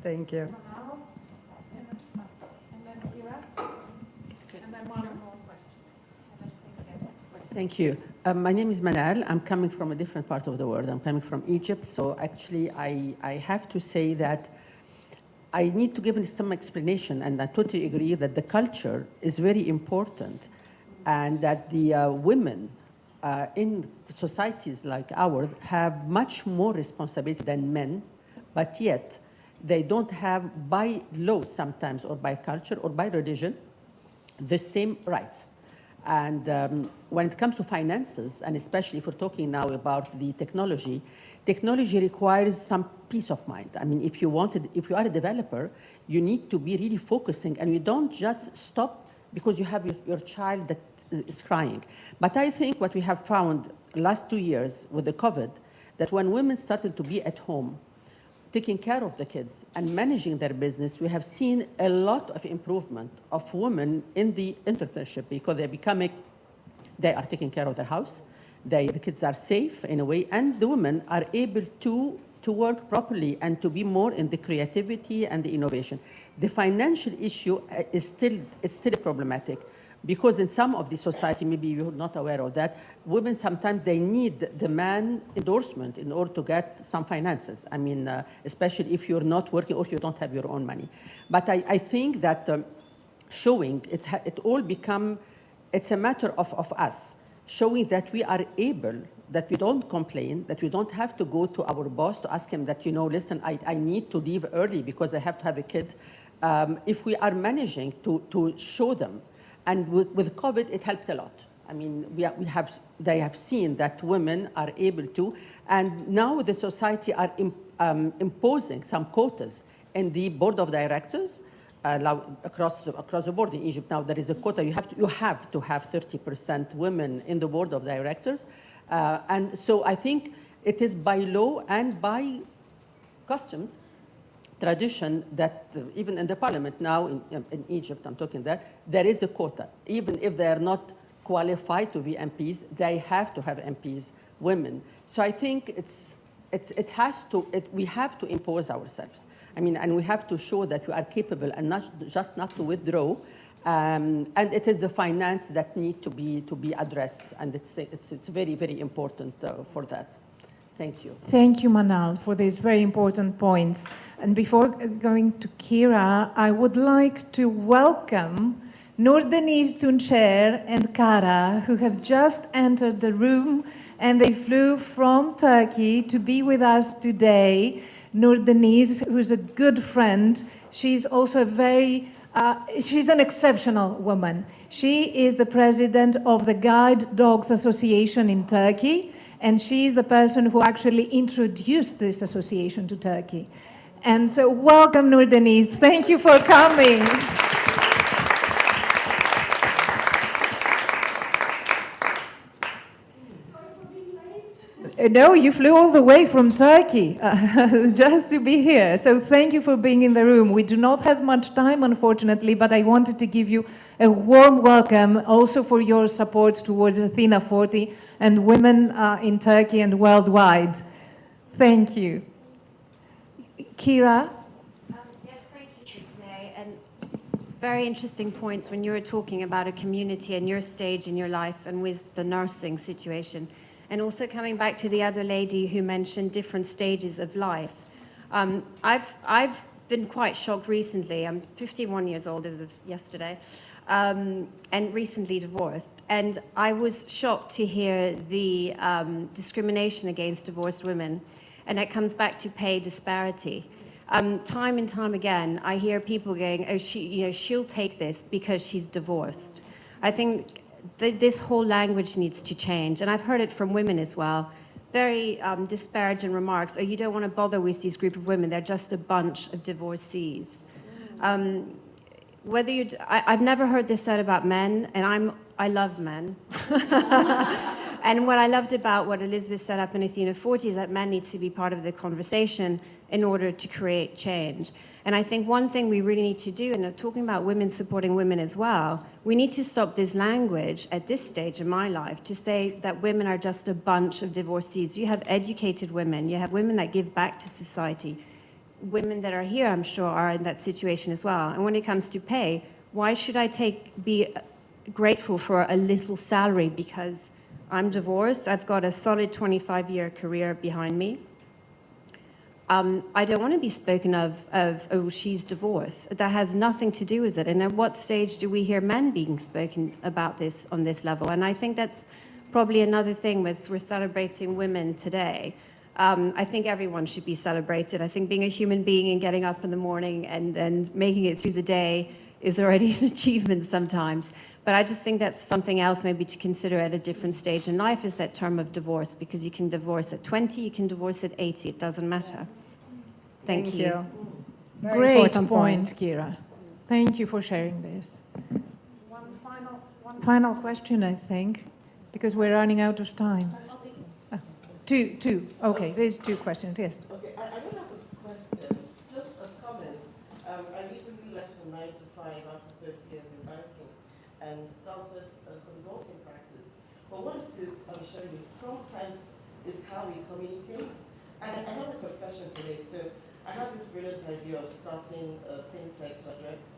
Thank you. Thank you. My name is Manal. I'm coming from a different part of the world. I'm coming from Egypt. So actually, I have to say that I need to give some explanation, and I totally agree that the culture is very important, and that the women in societies like ours have much more responsibility than men, but yet they don't have, by law sometimes, or by culture, or by religion, the same rights. And when it comes to finances, and especially if we're talking now about the technology requires some peace of mind. I mean, if you are a developer, you need to be really focusing, and you don't just stop because you have your child that is crying. But I think what we have found last 2 years with the COVID, that when women started to be at home, taking care of the kids and managing their business, we have seen a lot of improvement of women in the entrepreneurship, because they are taking care of their house, the kids are safe in a way, and the women are able to work properly and to be more in the creativity and the innovation. The financial issue is still problematic, because in some of the society, maybe you're not aware of that, women sometimes they need the man endorsement in order to get some finances. I mean, especially if you're not working or if you don't have your own money. But I think that showing it all become it's a matter of us showing that we are able, that we don't complain, that we don't have to go to our boss to ask him that, listen, I need to leave early because I have to have a kid. If we are managing to show them, and with COVID, it helped a lot. I mean, they have seen that women are able to, and now the society are imposing some quotas in the board of directors across the board in Egypt. Now there is a quota. You have to have 30% women in the board of directors, and so I think it is by law and by customs tradition that even in the parliament now in Egypt, I'm talking that there is a quota. Even if they are not qualified to be MPs, they have to have MPs women. So I think we have to impose ourselves. I mean, and we have to show that we are capable and not to withdraw. And it is the finance that need to be addressed, and it's very, very important for that. Thank you. Thank you, Manal, for these very important points. And before going to Kira, I would like to welcome Nur Deniz Tunçer and Kara, who have just entered the room, and they flew from Turkey to be with us today. Nur Deniz, who's a good friend, she's also she's an exceptional woman. She is the president of the Guide Dogs Association in Turkey, and she is the person who actually introduced this association to Turkey. And so welcome, Nur Deniz. Thank you for coming. No, you flew all the way from Turkey just to be here. So thank you for being in the room. We do not have much time, unfortunately, but I wanted to give you a warm welcome also for your support towards Athena40 and women in Turkey and worldwide. Thank you. Kira? Yes, thank you for today. And very interesting points when you were talking about a community and your stage in your life and with the nursing situation. And also coming back to the other lady who mentioned different stages of life. I've been quite shocked recently. I'm 51 years old as of yesterday, and recently divorced. And I was shocked to hear the discrimination against divorced women. And that comes back to pay disparity. Time and time again, I hear people going, "Oh, she'll take this because she's divorced." I think this whole language needs to change, and I've heard it from women as well. Very disparaging remarks. "Oh, you don't want to bother with these group of women; they're just a bunch of divorcees." I've never heard this said about men, and I love men. And what I loved about what Elizabeth set up in Athena40 is that men needs to be part of the conversation in order to create change. And I think one thing we really need to do, and I'm talking about women supporting women as well, we need to stop this language at this stage in my life to say that women are just a bunch of divorcees. You have educated women, you have women that give back to society. Women that are here, I'm sure, are in that situation as well. And when it comes to pay, why should I be grateful for a little salary because I'm divorced? I've got a solid 25-year career behind me. I don't want to be spoken of, oh, she's divorced. That has nothing to do with it. And at what stage do we hear men being spoken about this on this level? And I think that's probably another thing was we're celebrating women today. I think everyone should be celebrated. I think being a human being and getting up in the morning and making it through the day is already an achievement sometimes. But I just think that's something else maybe to consider at a different stage in life is that term of divorce, because you can divorce at 20, you can divorce at 80, it doesn't matter. Thank you. Great point, Kira. Thank you for sharing this. One final question, I think, because we're running out of time. Two. Okay, there's two questions, yes. Okay, I don't have a question, just a comment. I recently left from 9 to 5 after 30 years in banking and started a consulting practice. But what it is, I'm showing you, sometimes it's how we communicate. And I have a confession to make. So I had this brilliant idea of starting a fintech to address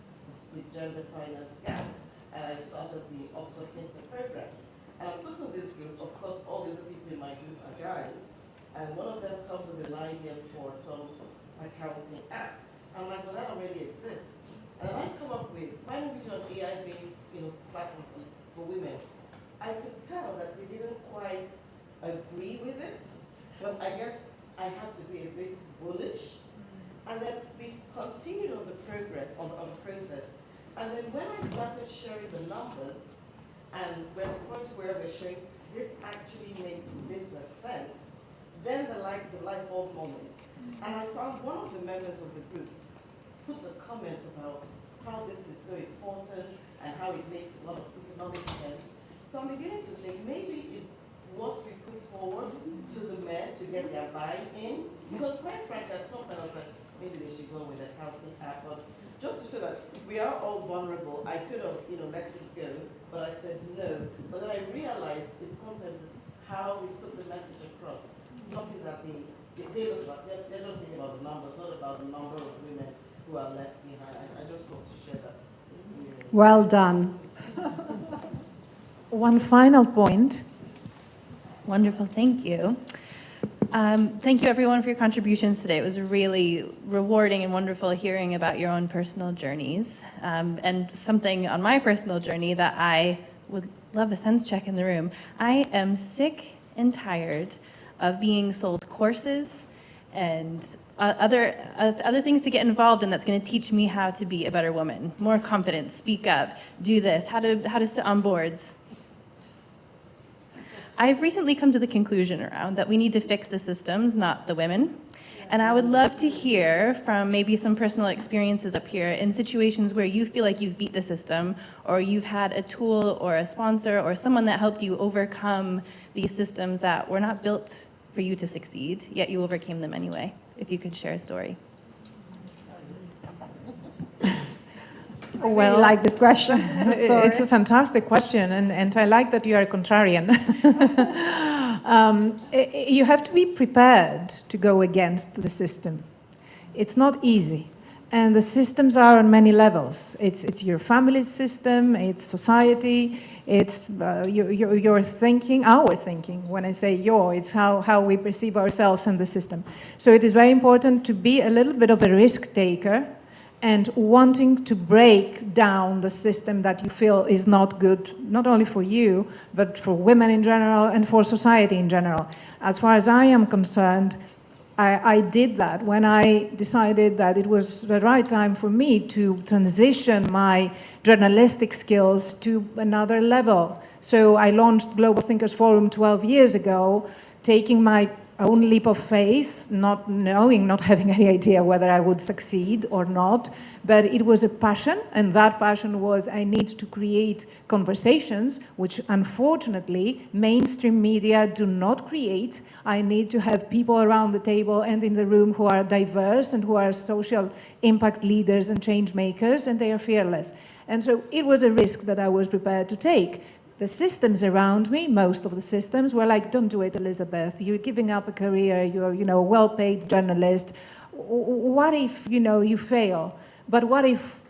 the gender finance gap. And I started the Oxford Fintech program. And I put on this group, of course, all the other people in my group are guys. And one of them comes with an idea for some accounting app. I'm like, well, that already exists. And then I come up with, why don't we do an AI-based platform for women. I could tell that they didn't quite agree with it, but I guess I had to be a bit bullish. And then we continued on the progress, on the process. And then when I started sharing the numbers, and we're at the point where we're showing this actually makes business sense, then the light bulb moment. And I found one of the members of the group put a comment about how this is so important and how it makes a lot of economic sense. So I'm beginning to think maybe it's what we put forward to the men to get their buy-in. Because quite frankly, at some point I was like, maybe they should go with the accounting act, but just to show that we are all vulnerable, I could have, let it go, but I said no. But then I realized it's sometimes it's how we put the message across, something that they look like. They're just thinking about the numbers, not about the number of women who are left behind. I just want to share that. Well done. One final point. Wonderful, thank you. Thank you everyone for your contributions today. It was really rewarding and wonderful hearing about your own personal journeys. And something on my personal journey that I would love a sense check in the room. I am sick and tired of being sold courses and other things to get involved in that's going to teach me how to be a better woman, more confident, speak up, do this, how to sit on boards. I've recently come to the conclusion around that we need to fix the systems, not the women. And I would love to hear from maybe some personal experiences up here in situations where you feel like you've beat the system, or you've had a tool or a sponsor or someone that helped you overcome these systems that were not built for you to succeed, yet you overcame them anyway. If you could share a story. I really like this question. It's a fantastic question, and I like that you are a contrarian. You have to be prepared to go against the system. It's not easy. And the systems are on many levels. It's your family system, it's society, it's your thinking, our thinking. When I say your, it's how we perceive ourselves and the system. So it is very important to be a little bit of a risk taker and wanting to break down the system that you feel is not good, not only for you, but for women in general and for society in general. As far as I am concerned, I did that when I decided that it was the right time for me to transition my journalistic skills to another level. So I launched Global Thinkers Forum 12 years ago, taking my own leap of faith, not having any idea whether I would succeed or not, but it was a passion, and that passion was I need to create conversations, which unfortunately mainstream media do not create. I need to have people around the table and in the room who are diverse and who are social impact leaders and change makers, and they are fearless. And so it was a risk that I was prepared to take. The systems around me, most of the systems, were like, don't do it, Elizabeth. You're giving up a career. You're, a well-paid journalist. What if, you fail? But what if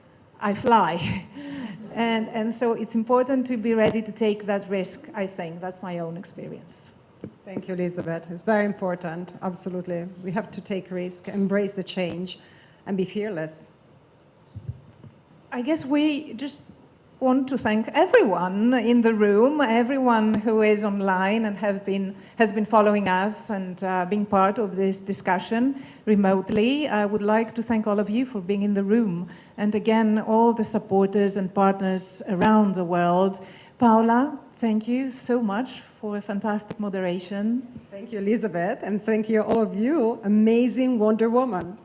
I fly? and so it's important to be ready to take that risk, I think. That's my own experience. Thank you, Elizabeth. It's very important. Absolutely. We have to take risk, embrace the change, and be fearless. I guess we just want to thank everyone in the room, everyone who is online and has been following us and being part of this discussion remotely. I would like to thank all of you for being in the room, and again, all the supporters and partners around the world. Paola, thank you so much for a fantastic moderation. Thank you, Elizabeth, and thank you, all of you, amazing Wonder Woman.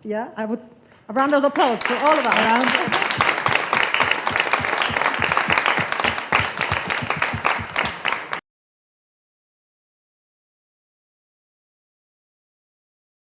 Yeah, a round of applause for all of us.